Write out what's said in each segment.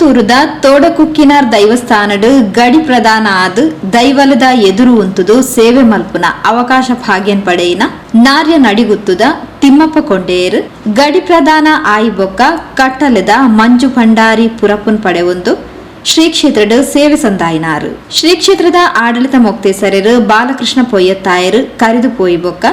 ಕೊಯಮತ್ತೂರದ ತೋಡಕುಕ್ಕಿನಾರ್ ದೈವಸ್ಥಾನಡ್ ಗಡಿ ಪ್ರದಾನ ಆದ್ ದೈವಲದ ಎದುರು ಉಂತುದು ಸೇವೆ ಮಲ್ಪುನ ಅವಕಾಶ ಭಾಗ್ಯನ್ ಪಡೆಯಿನ ನಾರ್ಯ ನಡಿಗುತ್ತುದ ತಿಮ್ಮಪ್ಪ ಕೊಂಡೇರ್ ಗಡಿ ಪ್ರದಾನ ಆಯಿ ಬೊಕ್ಕ ಕಟ್ಟಲೆದ ಮಂಜು ಭಂಡಾರಿ ಪುರಪುನ್ ಪಡೆವೊಂದು ಶ್ರೀ ಕ್ಷೇತ್ರಡ್ ಸೇವೆ ಸಂದಾಯಿನಾರು. ಶ್ರೀ ಕ್ಷೇತ್ರದ ಆಡಳಿತ ಮೊಕ್ತೇಸರರು ಬಾಲಕೃಷ್ಣ ಪೊಯ್ಯತ್ತಾಯರ್ ಕರೆದು ಪೋಯಿ ಬೊಕ್ಕ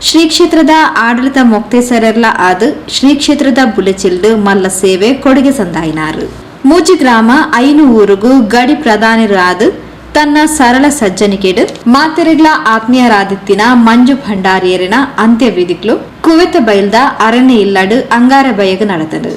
ಶ್ರೀ ಕ್ಷೇತ್ರದ ಆಡಳಿತ ಮೊಕ್ತೇಸರರ್ಲ ಆದ್ ಶ್ರೀ ಕ್ಷೇತ್ರದ ಬುಲೆಚಿಲ್ಡ್ ಮಲ್ಲ ಸೇವೆ ಕೊಡುಗೆ ಸಂದಾಯಿನಾರು. ಮೂಜಿ ಗ್ರಾಮ ಐನು ಊರುಗು ಗಡಿ ಪ್ರಧಾನರು ಆದ್ ತನ್ನ ಸರಳ ಸಜ್ಜನಿಕೆಡ್ ಮಾತೆರೆಗ್ಲ ಆತ್ಮೀಯರಾದಿತ್ತಿನ ಮಂಜು ಭಂಡಾರಿಯರಿನ ಅಂತ್ಯವಿಧಿಕ್ಲು ಕುವೆತ ಬೈಲ್ದ ಅರಣ್ಯ ಇಲ್ಲಡ್ ಅಂಗಾರ ಬಯಗ್ ನಡೆದಳು.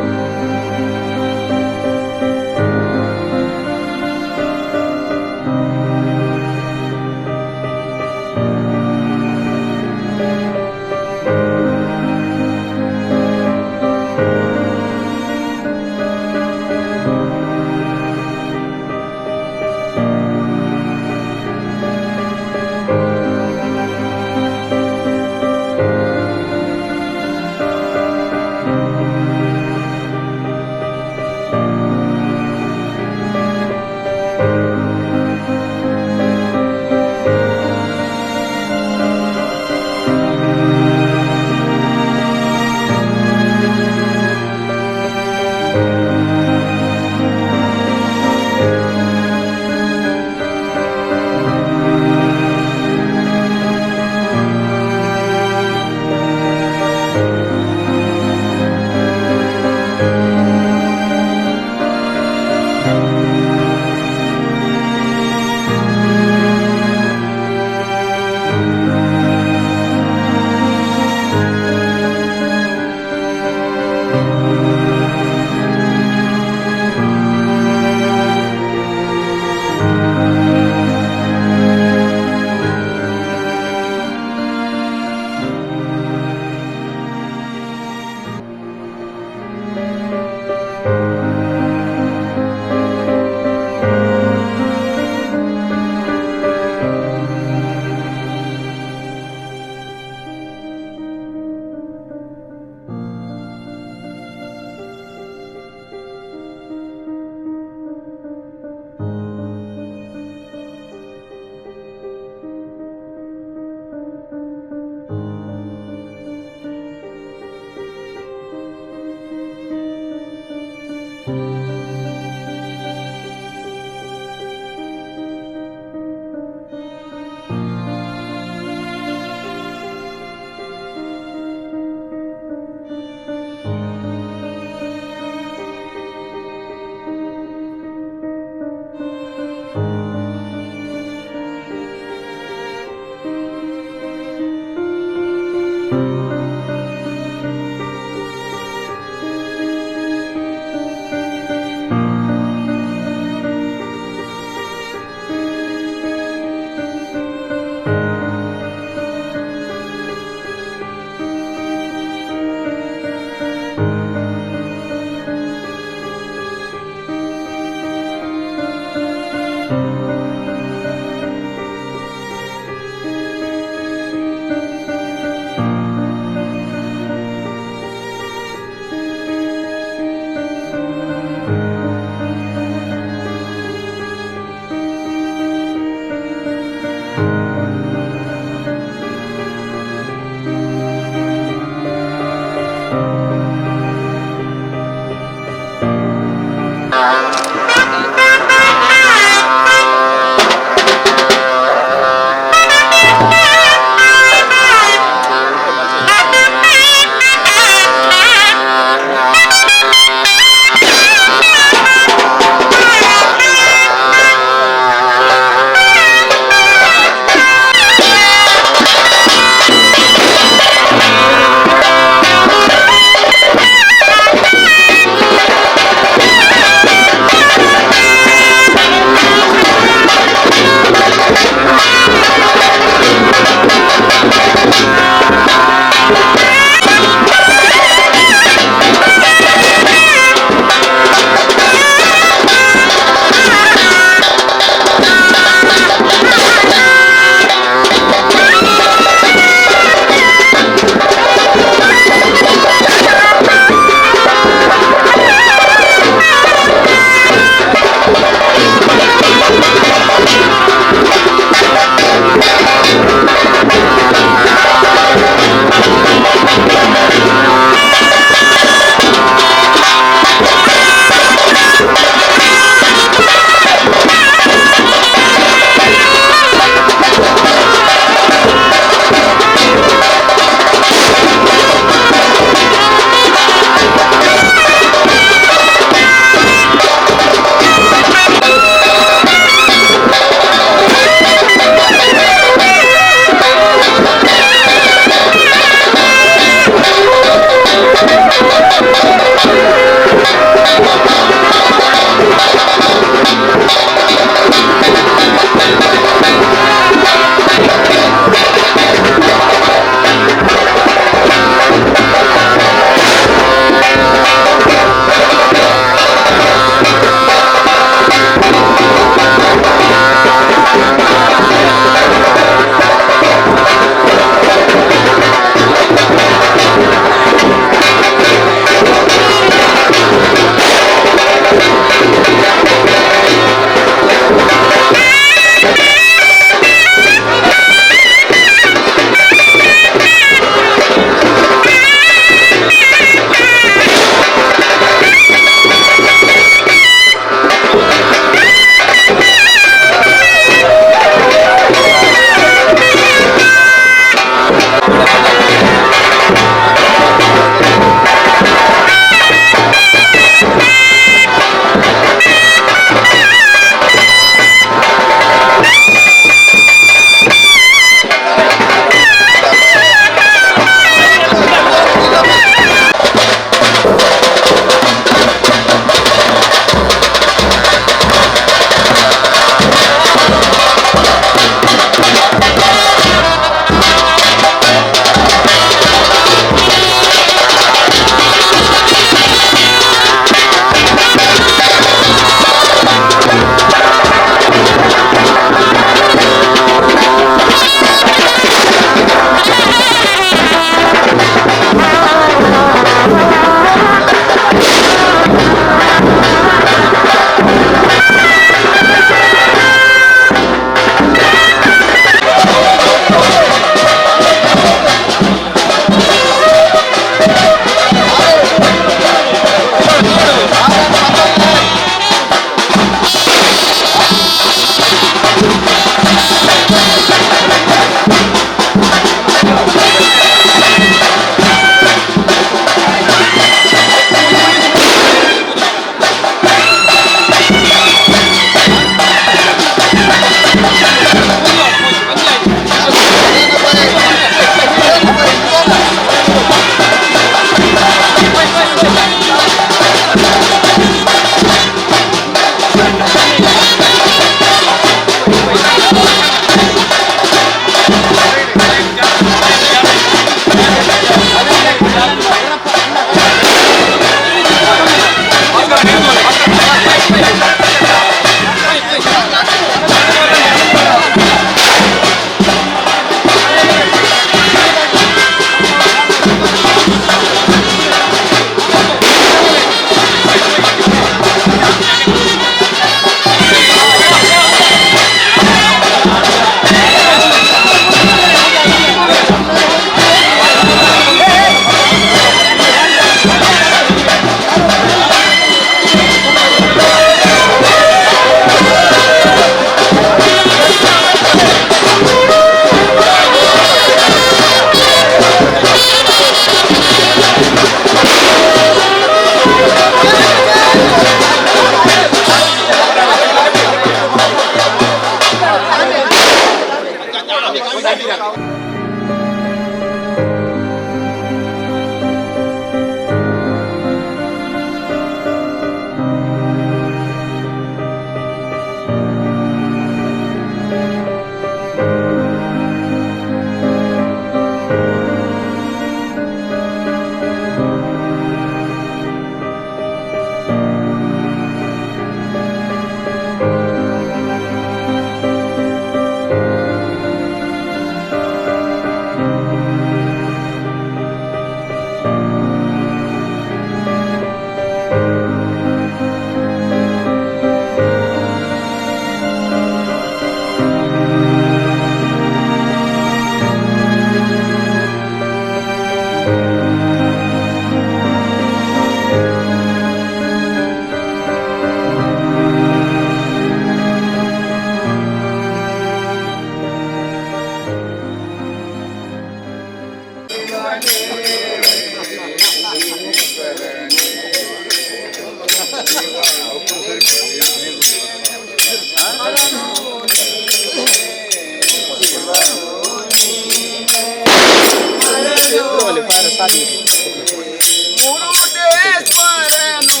ಮುರುಡೇಶ್ವರನು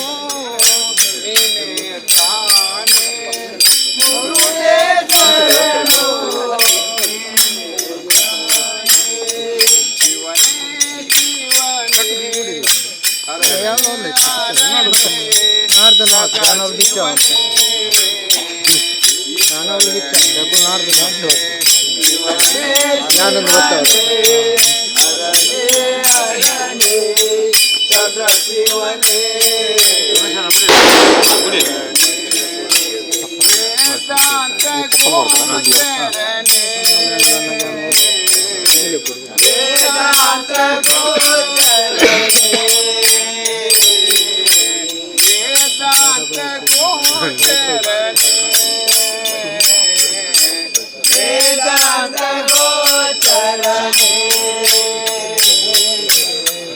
ನೀನೇ ತಾನೇ ಮುರುಡೇಶ್ವರನು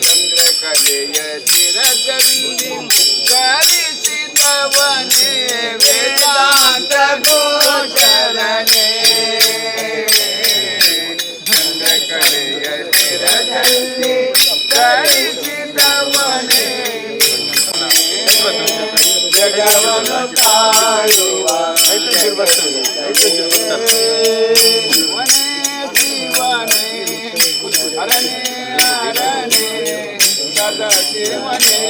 ಚಂದ್ರಕಲೆಯ ಚಿರದಲ್ಲಿ ಗಳಿಸಿದವನೇ ವೇದಾಂತ ಗೋಚರನೇ ಚಂದ್ರಕಲೆಯ ಚಿರದಲ್ಲಿ ಗಳಿಸಿದವನೇ ಜಗವನ್ನು ಕಾಯುವ ಹರನೇ ಹರನೇ ಸದಾ ಶಿವನೇ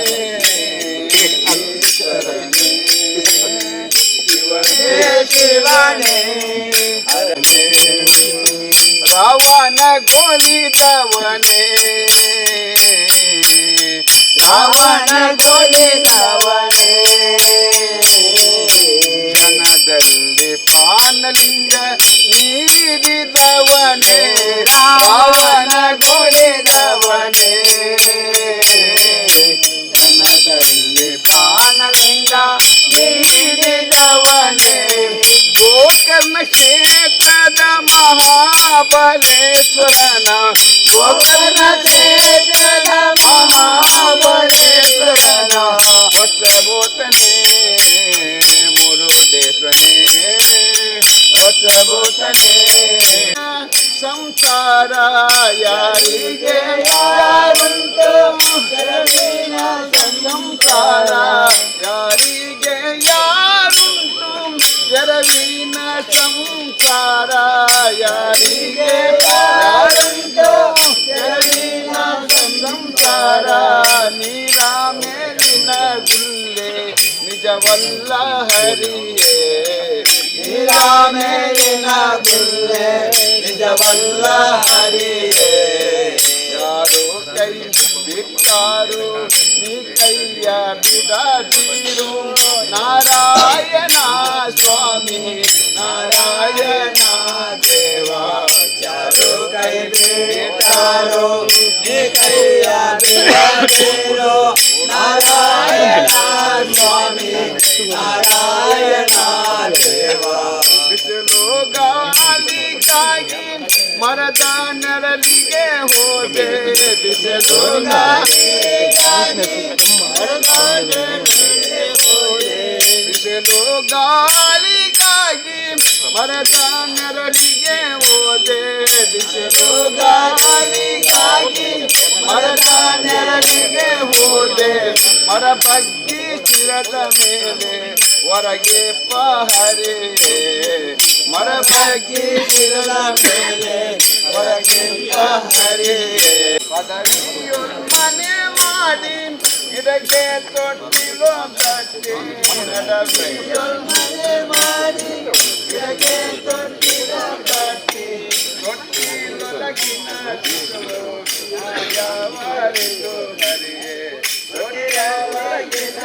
ಶಿವನೇ ಶಿವನೇ ಹರನೇ ರಾವಣ ಕೊಲಿದವನೇ ರಾವಣ ಕೊಲಿದವನೇ ಜನದಲ್ಲಿ ಪಾನಲಿಂಗ ನೀಡಿದವನೇ ರಾವಣ ಕೊಲಿದವನೇ ಜನದಲ್ಲಿ ಪಾನಲಿಂಗ ನೀಡಿದವನೇ ಗೋಕರ್ಣ ಕ್ಷೇತ್ರದ ಮಹಾಬಲೇಶ್ವರನ ಗೋಕರ್ಣ ಕ್ಷೇತ್ರದ ಮಹಾಬಲೇಶ್ವರನ ಹೊಸಬೋತನೇ ಮುರುಡೇಶ್ವರನೇ ಹೊಸಬೋತನೇ ಸಂಸಾರ ಯಾರಿಗೆ ಯಾರುಂಟು ಸಂಸಾರ ಯಾರಿಗೆ ಯಾರುಂಟು ಎರವಿನ ಸಂಸಾರ ಯಾರಿಗೆ ಯಾರುಂಟು ಎರವಿನ ಸಂಸಾರ ನೀರ ಮೇಲಿನ ಗುಲ್ಲೆ ನಿಜವಲ್ಲ ಹರಿಯೇ ನೀರ ಮೇಲಿನ ಗುಲ್ಲೆ ನಿಜವಲ್ಲ ಹರಿಯೇ ಯಾರೋ ಕೈ ಬಿಟ್ಟಾರು ನೀ ಕೈಯ ಬಿಡದಿರು ನಾರಾಯಣ ಸ್ವಾಮಿ ನಾರಾಯಣ ದೇವ ಯಾರೋ ಕೈ ಬಿಟ್ಟಾರು ನೀ ಕೈಯ ಬಿಡದಿರು ನಾರಾಯಣ ಸ್ವಾಮಿ ನಾರಾಯಣ ದೇವ ಬಿಸಿಲು ಗಾಳಿಗಾಗಿ ಮರದ ನೆರಳಿಗೆ ಹೋದೆ ಬಿಸಿಲು ಬಿಸಿಲು ಗಾಳಿಗಾಗಿ ಮರದ ನೆರಳಿಗೆ ಹೋದೆ ಬಿಸಿಲು ಗಾಳಿಗಾಗಿ ಮರದ ನೆರಳಿಗೆ ಹೋದೆ ಮರ ಬಗ್ಗಿ ಶಿರದ ಮೇಲೆ ಹೊರಗೆ ಪಹರೆ ಮರ ಬಗ್ಗಿ ಶಿರದ ಮೇಲೆ ಹೊರಗೆ ಪಹರೆ ಪದವಿಯೊಂದು ಮನೆ ಮಾಡಿ ಗಿಡಕ್ಕೆ ತೊಟ್ಟಿಲು ಕಟ್ಟಿ ಪದವಿಯೊಂದು ಮನೆ ಮಾಡಿ ಗಿಡಕ್ಕೆ ತೊಟ್ಟಿಲು ಕಟ್ಟಿ ತೊಟ್ಟಿಲೊಳಗಿನ ಯಾವರಿಗೂ ಹರಿಯೇ ತೊಟ್ಟಿಲೊಳಗಿನ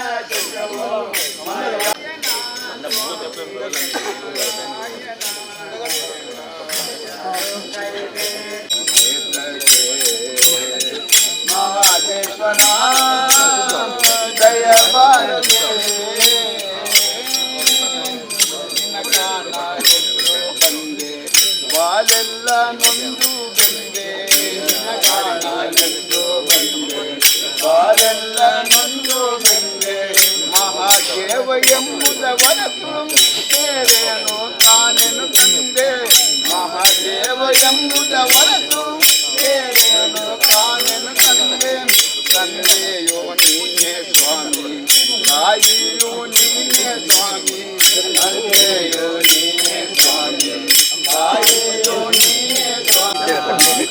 ಮಹಾದೇಶ್ವರ ದಯ ಬಾರದೆ ನಿನ್ನ ಕಾಣಲು ಬಂದೆ ಬಾಲೆಲ್ಲ ನೊಂದು ಬಂದೆ ನಿನ್ನ ಕಾಣಲೆಂದು ಬಂದೆ ಬಾಲೆಲ್ಲ ನೊಂದು ಬಂದೆ ಮಹಾದೇವ ಎಂಬುದ ಹೊರತು ಬೇರೇನು ತಾನೇನು ತಂದೆ ಮಹಾದೇವ ಎಂಬುದ ಹೊರತು ಬೇರೇನು ತಾನೇನು ತಂದೆ ತಂದೆಯೋ ನೀನೇ ಸ್ವಾಮಿ, ತಾಯಿಯೋ ನೀನೇ ಸ್ವಾಮಿ, ತಂದೆಯೋ ನೀನೇ ಸ್ವಾಮಿ, ತಾಯಿಯೋ ನೀನೇ ಸ್ವಾಮಿ.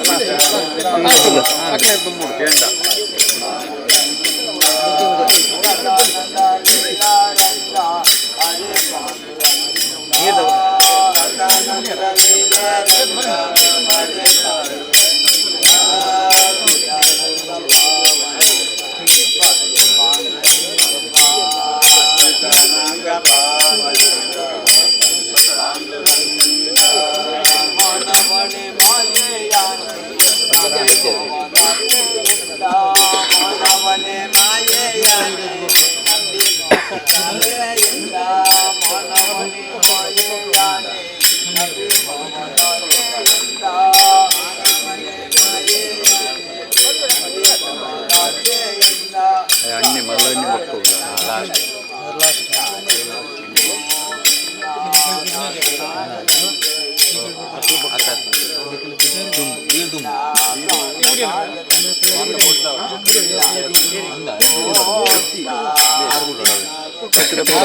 ಅಣ್ಣೆ ಮಲ್ಲಣ್ಣೆ ಮಕ್ಕಳು ಲಾಸ್ಟ್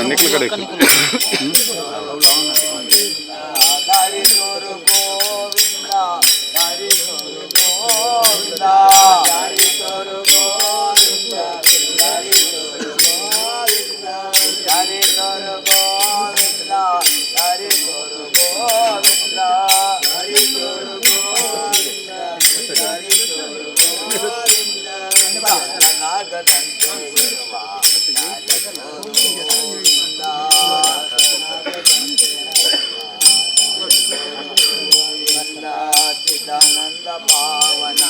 ನೆಕ್ಲ ಕಡೆ ಚಿದಾನಂದ ಪಾವನ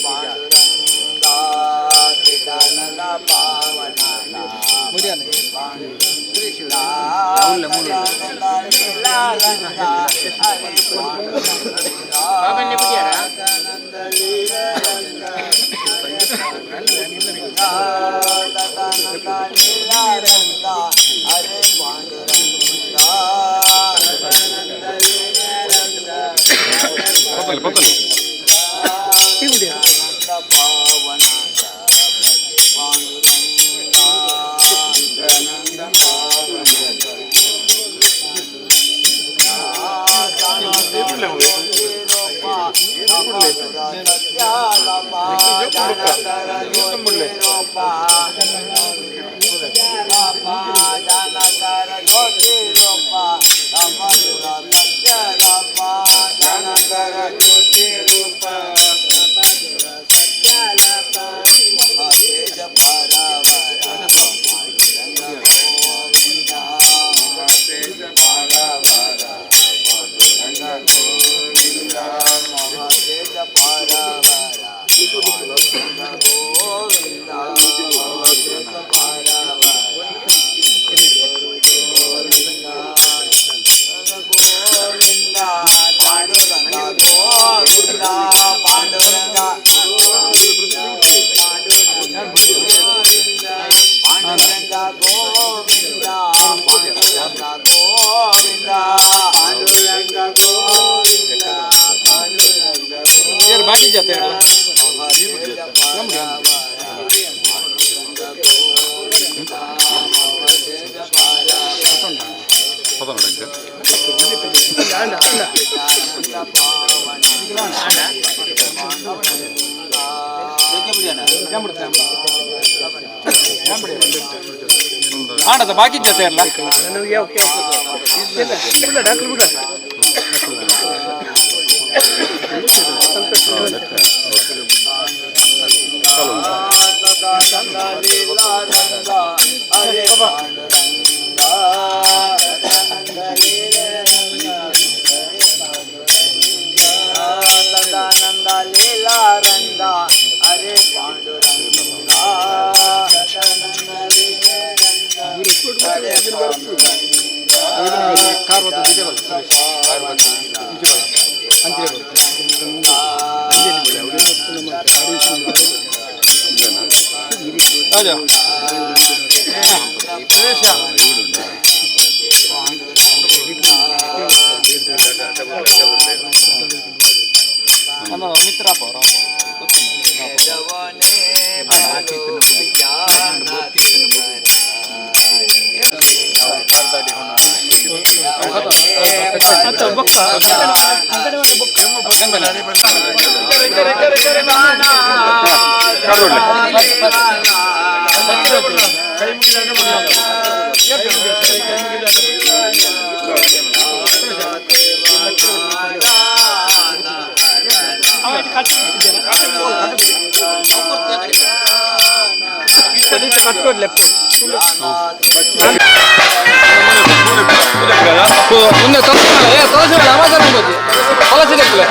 ಪಾಂಡುರಂಗ, ಚಿದಾನಂದ ಪಾವನ ಹರೇ ಪತ್ತಲು बाकी जाते हैं बाकी जाते हैं सदानंद लीला रंगा हरे पांडुरंगा मित्र ಮುಂದೆ ತೊಲಸಿ ಅಮಾಚಾರ ತೊಲಸಿ ಲೆಕ್ಕಲೆ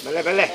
ಬಲ್ಲೆ ಬಲ್ಲೆ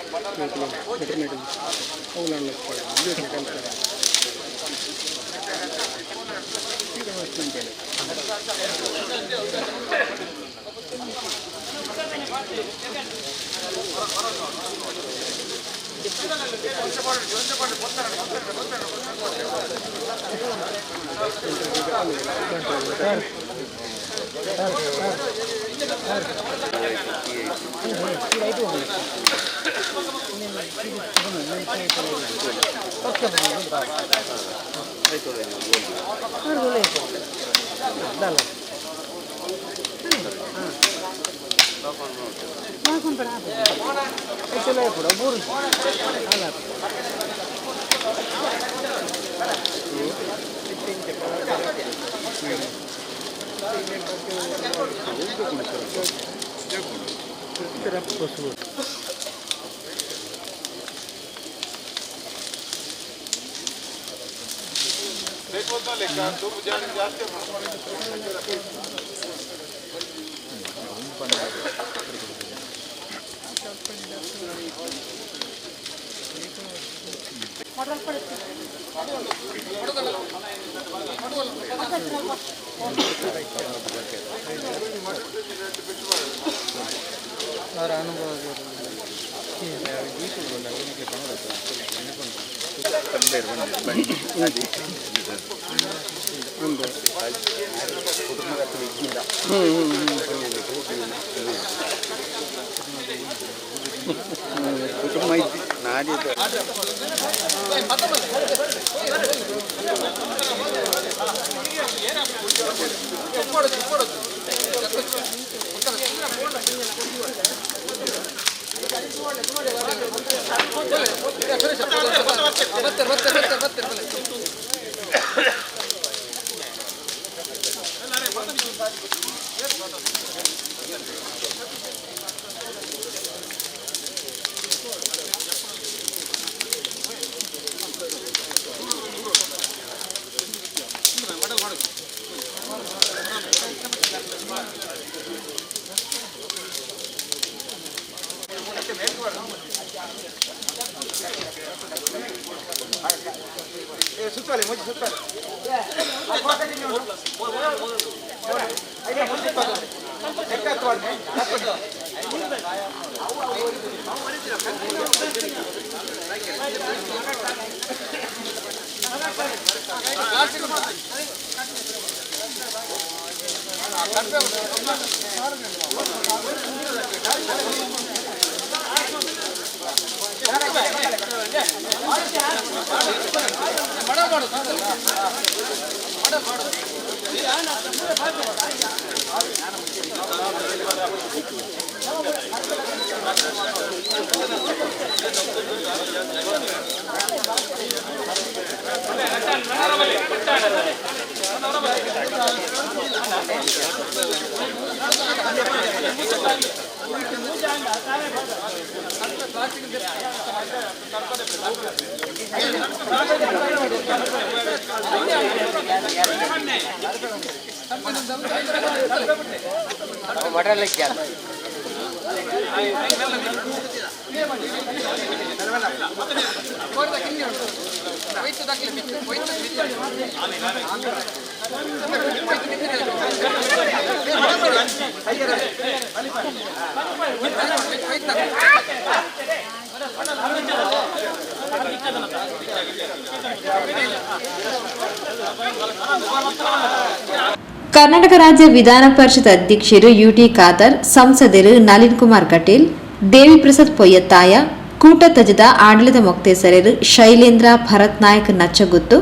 ಕರ್ನಾಟಕ ರಾಜ್ಯ ವಿಧಾನ ಪರಿಷತ್ ಅಧ್ಯಕ್ಷರು ಯುಟಿ ಖಾದರ್, ಸಂಸದರು ನಳಿನ್ ಕುಮಾರ್ ಕಟೀಲ್, ದೇವಿ ಪ್ರಸಾದ್ ಪೊಯ್ಯತ್ತಾಯ, ಕೂಟತಜದ ಆಡಳಿತ ಮೊಕ್ತೇಸರರು ಶೈಲೇಂದ್ರ ಭರತ್ ನಾಯಕ್ ನಚ್ಚಗುತ್ತು,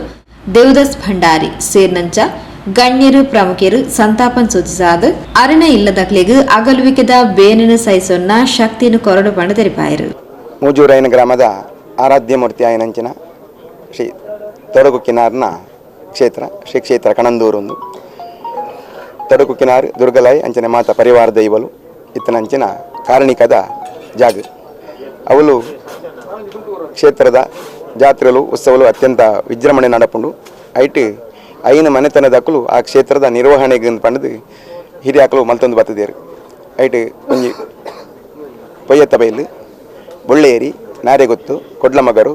ದೇವದಾಸ್ ಭಂಡಾರಿ ಸೇರ್ನಂಚ ಗಣ್ಯರು ಪ್ರಮುಖರು ಸಂತಾಪನ್ ಸೂಚಿಸಾದ ಅರಣ್ಯ ಇಲ್ಲದಕ್ಲೆಗೂ ಅಗಲುವಿಕೆದ ಬೇನಿನ ಸೈಸೊನ್ನ ಶಕ್ತಿಯನ್ನು ಕೊರಡು ಪಂಡ ತೆರಿಪಾಯರು. ಮೂಜೂರೈನ ಗ್ರಾಮದ ಆರಾಧ್ಯ ಮೂರ್ತಿ ಆಯನಂಚಿನ ಶ್ರೀ ತೊಡಗು ಕಿನಾರ್ನ ಕ್ಷೇತ್ರ ಶ್ರೀ ಕ್ಷೇತ್ರ ಕಣಂದೂರೊಂದು ತೊಡಗು ಕಿನಾರ್ ದುರ್ಗಲಾಯ್ ಅಂಚನೆ ಮಾತ ಪರಿವಾರ ದೈವಲು ಇತ್ತನಂಚಿನ ಕಾರಣಿಕದ ಜಾಗ ಅವಳು ಕ್ಷೇತ್ರದ ಜಾತ್ರೆಗಳು ಉತ್ಸವಗಳು ಅತ್ಯಂತ ವಿಜೃಂಭಣೆ ನಡಪುಂಡು ಐಟ್ ಐನ ಮನೆತನದಕ್ಕಲು ಆ ಕ್ಷೇತ್ರದ ನಿರ್ವಹಣೆಗೆ ಪಂಡದು ಹಿರಿಯಾಕಲು ಮಲ್ತೊಂದು ಬರ್ತದೇರು ಐಟ್ ಒಂಜಿ ಪೊಯ್ಯತ್ತ ಬೈಲು ಬೊಳ್ಳೇರಿ ನಾರೆಗೊತ್ತು ಕೊಡ್ಲಮಗರು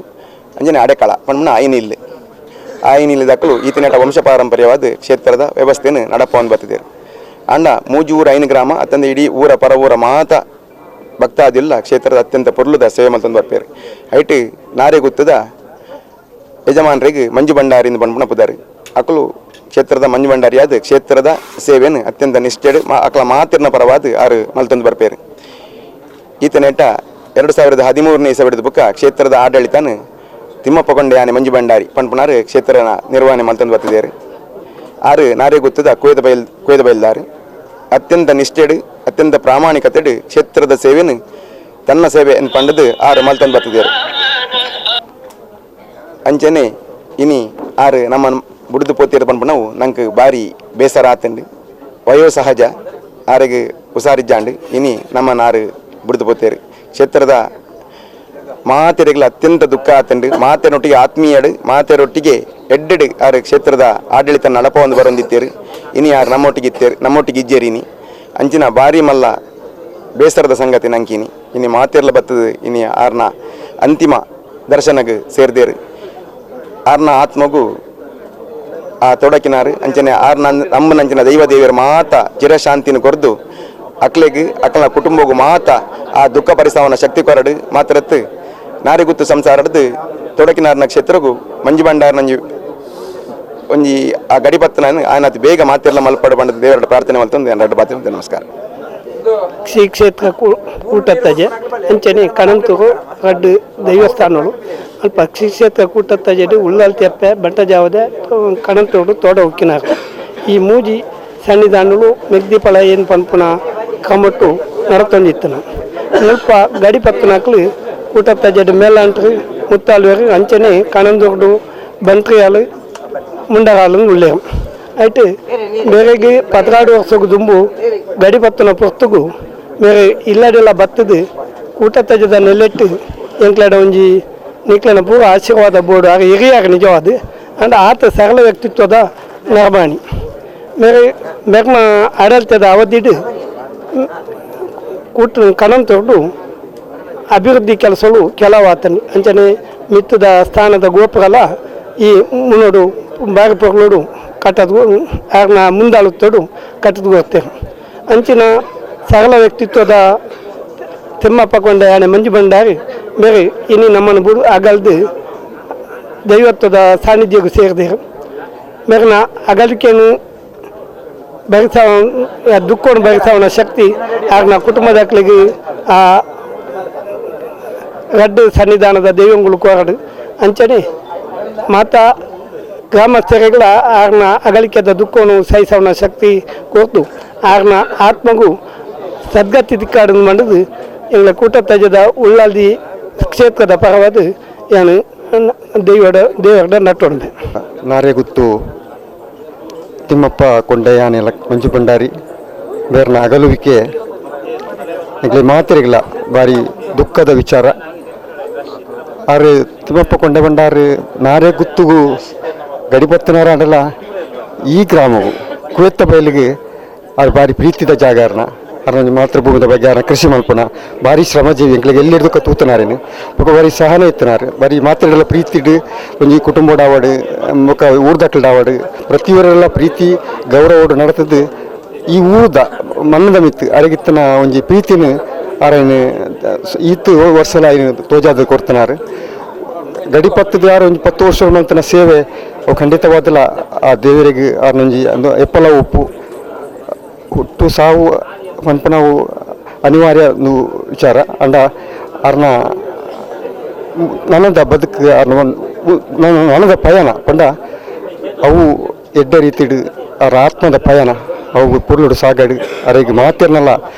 ಅಂಜನೆ ಅಡೆಕಳ ಪಂಡ ಐನ ಇಲ್ಲಿ ಆಯ್ನಿಲಿದಕ್ಕಲು ಈತನೇಟ ವಂಶ ಪಾರಂಪರ್ಯವಾದ ಕ್ಷೇತ್ರದ ವ್ಯವಸ್ಥೆಯನ್ನು ನಡಪವನ್ನು ಬರ್ತಿದ್ದೇವೆ. ಅಂಡ ಮೂಜೂರು ಐನು ಗ್ರಾಮ ಅತ್ತಂದ ಇಡೀ ಊರ ಪರ ಊರ ಮಾತ ಭಕ್ತಾದಿಲ್ಲ ಕ್ಷೇತ್ರದ ಅತ್ಯಂತ ಪೊರ್ಲುದ ಸೇವೆ ಮಲ್ತಂದು ಬರ್ಪೇರು. ಐಟ್ ನಾರೇ ಗೊತ್ತದ ಯಜಮಾನರಿಗೆ ಮಂಜು ಭಂಡಾರಿಂದ ಬಂದ್ಬಿಟ್ಟು ಪುದಾರಿ ಅಕ್ಕಲು ಕ್ಷೇತ್ರದ ಮಂಜು ಭಂಡಾರಿಯಾದ ಕ್ಷೇತ್ರದ ಸೇವೆಯನ್ನು ಅತ್ಯಂತ ನಿಷ್ಠೆಡು ಅಕ್ಕಲ ಮಾತಿರ್ನ ಪರವಾದ ಆರು ಮಲ್ತಂದು ಬರ್ಪೇರು. ಈತನೇಟ 2013ನೇ ಇಸವಿಡಿದ ಬುಕ್ಕ ಕ್ಷೇತ್ರದ ಆಡಳಿತನ ತಿಮ್ಮಪ್ಪ ಕೊಂಡೆ ಆನೆ ಮಂಜು ಭಂಡಾರಿ ಪಂಪನಾರು ಕ್ಷೇತ್ರನ ನಿರ್ವಹಣೆ ಮಲ್ತಂದು ಬರ್ತಿದ್ದಾರೆ. ಆರು ನಾರೇ ಗೊತ್ತದ ಕೊಯ್ದ ಬಯಲ್ದಾರು ಅತ್ಯಂತ ನಿಷ್ಠೆಡು ಅತ್ಯಂತ ಪ್ರಾಮಾಣಿಕತೆಡು ಕ್ಷೇತ್ರದ ಸೇವೆಯನ್ನು ತನ್ನ ಸೇವೆ ಎಂದು ಪಂಡದು ಆರು ಮಲ್ತಂದು ಬರ್ತಿದ್ದಾರೆ. ಅಂಚನೆ ಇನಿ ಆರು ನಮ್ಮ ಬುಡಿದು ಪೋತಿರ ಪಂಪ ನಾವು ನಂಗೆ ಭಾರಿ ಬೇಸರ ಆತಂಡು ವಯೋಸಹಜ ಆರಿಗೆ ಹುಷಾರಿಜ್ಜಾಂಡು ಇನಿ ನಮ್ಮನ್ನು ಆರು ಬುಡಿದು ಪೋತೇರು. ಕ್ಷೇತ್ರದ ಮಾತೆರೆಗಳ ಅತ್ಯಂತ ದುಃಖ ಆತಂಡು ಮಾತೆರೊಟ್ಟಿಗೆ ಆತ್ಮೀಯಡು ಮಾತೆರೊಟ್ಟಿಗೆ ಎಡ್ಡೆಡು ಆರು ಕ್ಷೇತ್ರದ ಆಡಳಿತ ನಡಪ ಒಂದು ಬರೊಂದಿತ್ತೇರು. ಇನಿ ಯಾರು ನಮ್ಮೊಟ್ಟಿಗೆ ಇಜ್ಜೇರಿ ಇನಿ ಅಂಚಿನ ಭಾರಿ ಮಲ್ಲ ಬೇಸರದ ಸಂಗತಿ ನಂಕಿನಿ ಇನಿ ಮಾತೆರ್ಲ ಬತ್ತದ ಇನಿ ಆರ್ನ ಅಂತಿಮ ದರ್ಶನಗೆ ಸೇರ್ದೇರು. ಆರ್ನ ಆತ್ಮಗೂ ಆ ತೊಡಕಿನಾರು ಅಂಚನೆ ಆರ್ನ ನಮ್ಮನಂಚಿನ ದೈವ ದೇವಿಯರ ಮಾತ ಚಿರಶಾಂತಿನ ಕೊರ್ದು ಅಕ್ಲೆಗೆ ಅಕ್ಕಲ ಕುಟುಂಬಗೂ ಮಾತ ಆ ದುಃಖ ಪರಿಸವನ ಶಕ್ತಿ ಕೊರಡು ಮಾತ್ರತ್ತು ನಾರಿಗುತ್ತು ಸಂಸಾರದ್ದು ತೊಡಕಿನಾರ್ನ ಕ್ಷೇತ್ರಗೂ ಮಂಜು ಭಂಡಾರ ನಂಜಿ ಒಂಜಿ ಆ ಗಡಿಪತ್ತನ ಆಯ್ನತ್ತು ಬೇಗ ಮಾತೆಲ್ಲ ಮಲ್ಪಡ ಬಂದ ದೇವರ ಪ್ರಾರ್ಥನೆ ಮಲ್ತಂದು ಎರಡು ಬಾತಿ ನಮಸ್ಕಾರ. ಶ್ರೀ ಕ್ಷೇತ್ರ ಕೂಟತ್ತಜೆ ಅಂಚನೆ ಕಣಂತೂರು ರಡ್ಡು ದೈವಸ್ಥಾನಗಳು ಅಲ್ಪ ಶ್ರೀ ಕ್ಷೇತ್ರ ಕೂಟತ್ತಜೆಡು ಉಳ್ಳಲ್ ತೆಪ್ಪೆ ಬಂಟಜಾವದೆ ಕಣಂತೂರು ತೋಡ ಉಕ್ಕಿನಾರು ಈ ಮೂಜಿ ಸನ್ನಿಧಾನಗಳು ಮೆಗ್ದಿಪಳ ಏನು ಪನ್ಪುನ ಕಮ್ಮಟ್ಟು ನಡತೊಂದಿತ್ತನ ಸ್ವಲ್ಪ ಗಡಿಪತ್ತನಾಕ್ಲು ಕೂಟತ್ತಜೆಡು ಮೇಲಂಟ್ರು ಮುತ್ತಾಲುವರು ಅಂಚನೆ ಕಣಂದೂರು ಬಂಟ್ರಿಯಾಲು ಮುಂಡರಾಲು ಉಳ್ಳೇರು ಐಟು ಬೇರೆಗೆ 16 ವರ್ಷಕ್ಕೂ ದುಂಬು ಗಡಿಪತ್ತನ ಪೊರ್ತುಗು ಬೇರೆ ಇಲ್ಲಡೆಲ್ಲ ಬತ್ತದು ಕೂಟತ್ತಜದ ನೆಲೆಟ್ಟು ಎಂಕ್ಲಡ ಒಂಜಿ ನಿಕ್ಲನ ಪೂರ ಆಶೀರ್ವಾದ ಬೋರ್ಡು ಆಗ ಹಿರಿಯಾಗ ನಿಜವಾದ ಅಂಡ್ ಆತ ಸರಳ ವ್ಯಕ್ತಿತ್ವದ ನಿರ್ಮಾಣಿ ಬೇರೆ ಬೆರ್ನ ಆಡಳಿತದ ಅವಧಿಡು ಕೂಟ ಕಣಂತೊಡ್ಡು ಅಭಿವೃದ್ಧಿ ಕೆಲಸಗಳು ಕೆಲವಾತನು ಅಂಚನೆ ಮಿತ್ತದ ಸ್ಥಾನದ ಗೋಪುರಲ ಈ ಮುನ್ನೋಡು ಬಾರಿ ಪೊರ್ಲೋಡು ಕಟ್ಟದು ಆರ್ನ ಮುಂದಾಳುತ್ತೋಡು ಕಟ್ಟದು ಗೊತ್ತೇವೆ ಅಂಚಿನ ಸರಳ ವ್ಯಕ್ತಿತ್ವದ ತಿಮ್ಮಪ್ಪ ಕೊಂಡ ಆನೆ ಮಂಜು ಭಂಡಾರಿ ಬೇರೆ ಇನ್ನು ನಮ್ಮನ್ನು ಬಿಡು ಅಗಲ್ದು ದೈವತ್ವದ ಸಾನ್ನಿಧ್ಯಗೂ ಸೇರಿದೇರು ಬೇರೆನ ಅಗಲಿಕೆಯನ್ನು ಭರಿಸಾವ ದುಃಖವನ್ನು ಭರಿಸಾವನ ಶಕ್ತಿ ಆರ್ನ ಕುಟುಂಬದಕ್ಕಳಿಗೆ ಆ ರಡ್ಡು ಸನ್ನಿಧಾನದ ದೈವಗಳು ಕೋರಡು ಅಂಚನೆ ಮಾತಾ ಗ್ರಾಮಸ್ಥರಿಗಳ ಆರ್ನ ಅಗಲಿಕೆದ ದುಃಖವನ್ನು ಸಹಿಸವನ ಶಕ್ತಿ ಕೊರ್ತು ಆರ್ನ ಆತ್ಮಗೂ ಸದ್ಗತಿ ದಿಕ್ಕಾಡನ್ನು ಮಾಡಿದು ಎಂಗ್ಲ ಕೂಟತ್ತಜದ ಉಳ್ಳಾಲ್ದಿ ಕ್ಷೇತ್ರದ ಪರವಾದ ಏನು ದೇವರ ನಟ್ಟೊಂಡೆ ನಾರೇ ಗುತ್ತು ತಿಮ್ಮಪ್ಪ ಕೊಂಡೆಯಾನೆ ಮಂಜು ಭಂಡಾರಿ ಬೇರ್ನ ಅಗಲುವಿಕೆ ಈಗಲೇ ಮಾತಿರಲಿಲ್ಲ ಭಾರಿ ದುಃಖದ ವಿಚಾರ. ಆರು ತಿಮ್ಮಪ್ಪ ಕೊಂಡೆ ಭಂಡಾರಿ ನಾರೇ ಗುತ್ತುಗೂ ಗಡಿಪತ್ತನಾರ ಅಂಡಲ್ಲ ಈ ಗ್ರಾಮವು ಕುವೆತ್ತ ಬಯಲಿಗೆ ಅದು ಭಾರಿ ಪ್ರೀತಿದ ಜಾಗ ಅರ್ನ ಮಾತೃಭೂಮಿದ ಬಗ್ಗೆ ಅರ್ನ ಕೃಷಿ ಮಲ್ಪನ ಭಾರಿ ಶ್ರಮಜೀವಿ ಎಂಕ್ಲಿಗೆ ಎಲ್ಲಿಡ್ದಕ್ಕ ತೂತನಾರೇನು ಬೊಕ ಭಾರಿ ಸಹನ ಇತ್ತನಾರು ಭಾರಿ ಮಾತ್ರೆಲ್ಲ ಪ್ರೀತಿಡು ಒಂಜಿ ಕುಟುಂಬಡಾವಡು ಬೊಕ ಊರ್ದಕ್ಲಡಾವಡು ಪ್ರತಿಯೊರೆಲ್ಲ ಪ್ರೀತಿ ಗೌರವಡು ನಡತದ್ದು ಈ ಊರ್ದ ಮನ್ನದ ಮಿತ್ತು ಅರಗಿತ್ತನ ಒಂಜಿ ಪ್ರೀತಿನ ಆರೈನು ಈತು ವರ್ಷಲ ತೋಜಾದ ಕೊಡ್ತನಾರು ಗಡಿಪತ್ತದ ಯಾರು ಒಂದು 10 ವರ್ಷ ನಂತರ ಸೇವೆ ಅವು ಖಂಡಿತವಾದಲ್ಲ ಆ ದೇವರಿಗೆ ಆರ್ನೊಂಜಿ ಅಂದು ಎಪ್ಪಲ ಉಪ್ಪು ಹುಟ್ಟು ಸಾವು ಪಂಪನವು ಅನಿವಾರ್ಯ ವಿಚಾರ ಅಂಡ ಅರ್ನ ನನದ ಬದುಕು ನನದ ಪಯಣ ಪಂಡ ಅವು ಎಡ್ಡ ರೀತಿಡು ಅವ್ರ ಆತ್ಮದ ಪಯಣ ಅವು ಪುರ್ಲುಡು ಸಾಗಾಡು ಅರೆಗೆ ಮಾತಿರ್ನಲ್ಲ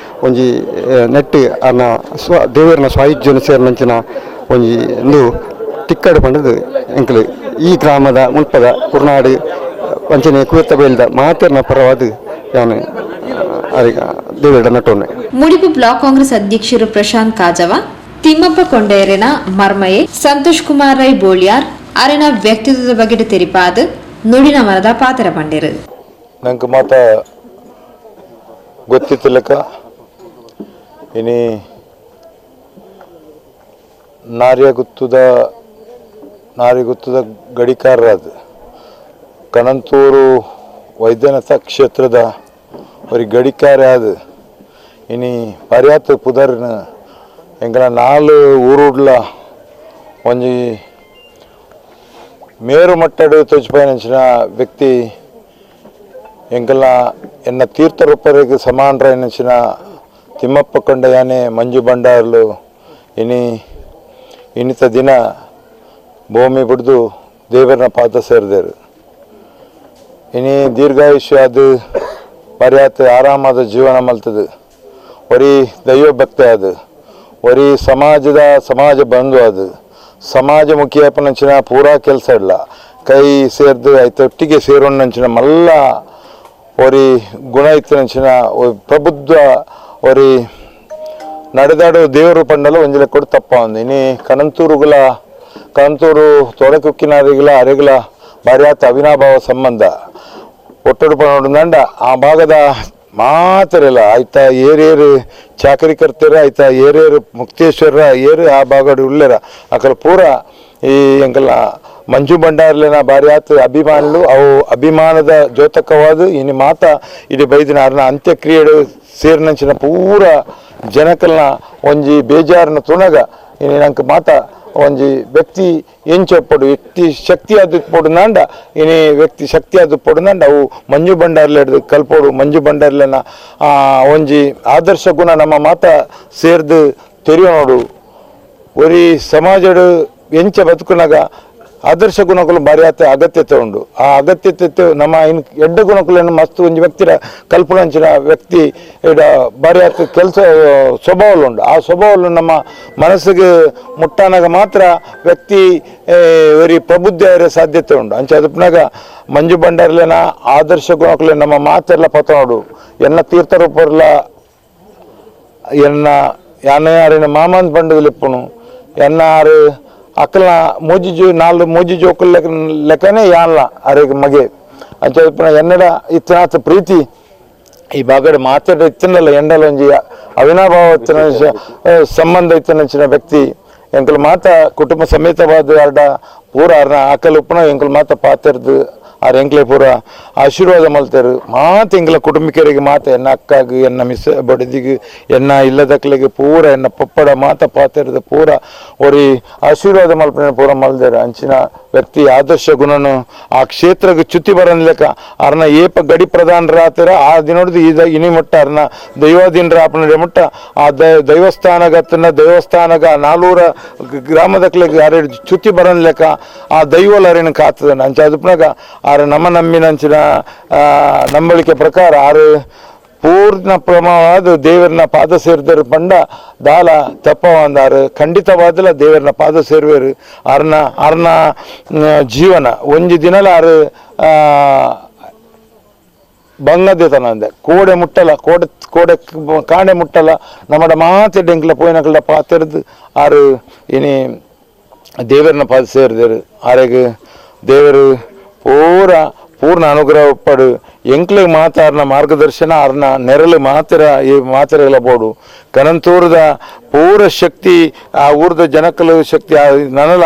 ಒಂಜಿ ನೆಟ್ಟು ಅನ್ನ ದೇವರನ್ನ ಸ್ವಾಯುಜ್ಯನ ಸೇರಿನಂಚಿನ ಒಂಜಿ ಒಂದು ತಿಕ್ಕಡು ಪಂಡದು ಎಂಕಲು ಈ ಗ್ರಾಮದ ಮುಲ್ಪದ ಕುರ್ನಾಡು ವಂಚನೆ ಕುವೆತ್ತ ಬೇಲ್ದ ಮಾತಿರ್ನ ಪರವಾದ ಯಾನು ದೇವರ ನಟೋನೆ. ಮುಡಿಪು ಬ್ಲಾಕ್ ಕಾಂಗ್ರೆಸ್ ಅಧ್ಯಕ್ಷರು ಪ್ರಶಾಂತ್ ಕಾಜವ ತಿಮ್ಮಪ್ಪ ಕೊಂಡೇರಿನ ಮರ್ಮಯೆ ಸಂತೋಷ್ ಕುಮಾರ್ ರೈ ಬೋಳಿಯಾರ್ ಅರಿನ ವ್ಯಕ್ತಿತ್ವದ ಬಗ್ಗೆ ತೆರಿಪಾದ ನುಡಿನ ಮರದ ಪಾತ್ರ ಪಂಡೇರು. ನಂಗೆ ಮಾತ ಗೊತ್ತಿತ್ತಿಲ್ಲಕ ಇನಿ ನಾರಿಗುತ್ತದ ಗಡಿಕಾರರಾದ ಕಣಂತೂರು ವೈದ್ಯನಾಥ ಕ್ಷೇತ್ರದ ஒரு ಗಡಿಕಾರೆ ಅದು ಇನಿ ಪರ್ಯಾತ ಪುದರ್ನ ಎಂಕಲ 4 ಊರುಡ್ಲ ಒಂಜಿ ಮೇರು ಮಟ್ಟಡು ತೊಚ್ಚಿನ ವ್ಯಕ್ತಿ ಎಂಕಲ ಎನ್ನ ತೀರ್ಥರೂಪರಿಗೆ ಸಮಾನರ ಎನ್ನಿಸಿನ ತಿಮ್ಮಪ್ಪ ಕೊಂಡಯ್ಯನೇ ಮಂಜು ಬಂಡಾರ್ಲು ಇನ್ನಿತ ದಿನ ಭೂಮಿ ಬಿಡ್ದು ದೇವರನ್ನ ಪಾದ ಸೇರಿದರು ಇನಿ ದೀರ್ಘಾಯುಷ್ಯ ಅದು ಪರ್ಯಾತ ಆರಾಮಾದ ಜೀವನ ಮಲ್ತದು ಒರಿ ದೈವ ಭಕ್ತಿ ಅದು ಒರಿ ಸಮಾಜ ಬಂಧು ಅದು ಸಮಾಜಮುಖಿ ಅಪ್ಪನಂಚಿನ ಪೂರಾ ಕೆಲಸ ಇಲ್ಲ ಕೈ ಸೇರ್ದು ಆಯ್ತು ಒಟ್ಟಿಗೆ ಸೇರೋಣಂಚಿನ ಮಲ್ಲ ಒರಿ ಗುಣ ಇತ್ತನಂಚಿನ ಪ್ರಬುದ್ಧ ಒರಿ ನಡೆದಾಡು ದೇವರು ಪಂಡಲ ಒಂಜಿಲೆ ಕೊಡು ತಪ್ಪ ಒಂದು ಇನಿ ಕಣಂತೂರು ತೊಡಕುಕ್ಕಿನಾರಿಗಳ ಅರೆಗಳ ಭಾರ್ಯಾತ ಅವಿನಾಭಾವ ಸಂಬಂಧ ಒಟ್ಟೊಡುಪ ನೋಡಿದಂಡ ಆ ಭಾಗದ ಮಾತ್ರಲ್ಲ ಆಯ್ತಾ ಏರೇರು ಚಾಕರಿ ಕರ್ತೀರ ಆಯ್ತಾ ಏರೇರು ಮುಕ್ತೇಶ್ವರ ಏರು ಆ ಭಾಗಡು ಉಳ್ಳೇರ ಅಕಲ್ ಪೂರ ಈ ಎಂಕಲ್ಲ ಮಂಜು ಬಂಡಾರ್ಲಿನ ಭಾರ್ಯಾತ ಅಭಿಮಾನಲು ಅವು ಅಭಿಮಾನದ ದ್ಯೋತಕವಾದ ಇನ್ನು ಮಾತ ಇಡೀ ಬೈದಿನ ಅರ್ನ ಅಂತ್ಯಕ್ರಿಯೆಡು ಸೇರಿನಂಚಿನ ಪೂರ ಜನಕಲ್ನ ಒಂಜಿ ಬೇಜಾರಿನ ತುಣಗ ಇನ್ನು ನಂಗೆ ಮಾತ ಒಂಜಿ ವ್ಯಕ್ತಿ ಎಂಚೊಪ್ಪಡು ವ್ಯಕ್ತಿ ಶಕ್ತಿ ಅದು ಪೊಡುನಾಂಡ ಇನಿ ವ್ಯಕ್ತಿ ಶಕ್ತಿ ಅದು ಪೊಡುನಾಂಡ ಅವು ಮಂಜು ಬಂಡಾರ್ಲ ಹಿಡಿದು ಕಲ್ಪೋಡು ಮಂಜು ಬಂಡಾರ್ಲನ ಒಂಜಿ ಆದರ್ಶ ಗುಣ ನಮ್ಮ ಮಾತ ಸೇರ್ದು ತೆರೆಯೋ ನೋಡು ಒರಿ ಸಮಾಜಡು ಎಂಚ ಬದುಕುನಾಗ ಆದರ್ಶ ಗುಣಗಳು ಭಾರಿ ಅಗತ್ಯತೆ ಉಂಡು ಆ ಅಗತ್ಯತೆ ನಮ್ಮ ಇನ್ನು ಎಡ್ಡ ಗುಣಗಳನ್ನು ಮಸ್ತ್ ಒಂಜಿ ವ್ಯಕ್ತಿರ ಕಲ್ಪನಂಚಿನ ವ್ಯಕ್ತಿ ಭಾರಿ ಕೆಲಸ ಸ್ವಭಾವ ಉಂಡು ಆ ಸ್ವಭಾವ ನಮ್ಮ ಮನಸ್ಸಿಗೆ ಮುಟ್ಟಾನಾಗ ಮಾತ್ರ ವ್ಯಕ್ತಿ ವೆರಿ ಪ್ರಬುದ್ಧ ಸಾಧ್ಯತೆ ಉಂಡು ಅಂಚೆ ಅದಪ್ಪನಾಗ ಮಂಜು ಬಂಡಾರ್ಲಿನ ಆದರ್ಶ ಗುಣಗಳು ನಮ್ಮ ಮಾತೆಲ್ಲ ಪತ ನೋಡು ಎನ್ನ ತೀರ್ಥರೂಪರ್ಲ ಎನ್ನ ಯಾರಿನ ಮಾಮಂದ್ ಬಂಡದ ಲಿಪ್ಪುನು ಎನ್ನಾರು ಅಕ್ಕಲ್ನ ಮೂಜಿಜು 4 ಮೂಜಿಜು ಒಕ್ಕಲ್ ಲೆಕ್ಕನೇ ಯಾನ್ಲ ಅರೆಗೆ ಮಗೆ ಅಂಚೆ ಎನ್ನಡ ಇತ್ತನಾಥ ಪ್ರೀತಿ ಈ ಬಾಗಡೆ ಮಾತಾಡ ಇತ್ತನಲ್ಲ ಎಂಡಲ ಒಂಜಿ ಅವಿನಾಭಾವ ಸಂಬಂಧ ಇತ್ತನಂಚಿನ ವ್ಯಕ್ತಿ ಎಂಕಲ್ ಮಾತ ಕುಟುಂಬ ಸಮೇತವಾದ ಅರ್ಡ ಪೂರ ಅರ್ನ ಅಕ್ಕಲ್ ಉಪ್ಪನ ಎಂಕಲ್ ಮಾತ ಪಾತಿರ್ದು ಆರು ಎಂಕ್ಲೆ ಪೂರ ಆಶೀರ್ವಾದ ಮಲ್ತಾರು ಮಾತು ಎಂಕ್ಲ ಕುಟುಂಬಿಕರಿಗೆ ಮಾತ ಎನ್ನ ಅಕ್ಕಾಗ ಎನ್ನ ಮಿಸ್ ಬಡದಿಗೆ ಎನ್ನ ಇಲ್ಲದಕ್ಲಿಗೆ ಪೂರ ಎನ್ನ ಪಪ್ಪಡ ಮಾತ ಪಾತಿರ್ದು ಪೂರ ಒರಿ ಆಶೀರ್ವಾದ ಮಲ್ಪನೆ ಪೂರ ಮಲ್ದಾರ ಅಂಚಿನ ವ್ಯಕ್ತಿ ಆದರ್ಶ ಗುಣನು ಆ ಕ್ಷೇತ್ರಕ್ಕೆ ಚ್ಯುತಿ ಬರನ್ಲೆಕ್ಕ ಅರ್ನ ಏಪ ಗಡಿ ಪ್ರಧಾನರ ಆತರ ಆ ದಿನೋಡ್ದು ಇನಿ ಮುಟ್ಟ ಅರ್ನ ದೈವಾಧೀನರ ಆಪಣ ಮುಟ್ಟ ಆ ದೇವಸ್ಥಾನಗ 400 ಗ್ರಾಮದಕ್ಲಿಗೆ ಅರೆ ಚ್ಯುತಿ ಬರನ್ಲೆಕ್ಕ ಆ ದೈವಲರಿನ ಕಾತದ ಅಂಚೆ ಅದಪ್ಪನಾಗ ಆರು ನಮ್ಮಿನಂಚಿನ ನಂಬಳಿಕೆ ಪ್ರಕಾರ ಆರು ಪೂರ್ಣ ಪ್ರಮಾಣವಾದ ದೇವರನ್ನ ಪಾದ ಸೇರಿದರು ಪಂಡ ದಾಲ ತಪ್ಪವಂದಾರು ಖಂಡಿತವಾದಲ ದೇವರನ್ನ ಪಾದ ಸೇರುವರು ಅರ್ನ ಜೀವನ ಒಂಜಿ ದಿನಲ ಆರು ಬಂಗದೆತನ ಅಂದೆ ಕೋಡೆ ಮುಟ್ಟಲ ಕೋಡೆ ಕಾಣೆ ಮುಟ್ಟಲ ನಮ್ಮಡ ಮಾತೆ ಡೆಂಕ್ಲ ಪೋಯಿನಕಲ್ಡ ಪಾತೆರ್ದು ಆರು ಇನಿ ದೇವರನ್ನ ಪಾದ ಸೇರಿದರು ಆರೆಗೆ ದೇವರು ಪೂರ್ಣ ಅನುಗ್ರಹ ಉಪ್ಪಡು ಎಂಕ್ಲಿಗೆ ಮಾತಾರ್ನ ಮಾರ್ಗದರ್ಶನ ಅರ್ನ ನೆರಳು ಮಾತಿರಲ್ಲ ಬೋಡು ಕಣಂತೂರದ ಪೂರ ಶಕ್ತಿ ಆ ಊರದ ಜನಕಲು ಶಕ್ತಿ ನನಲ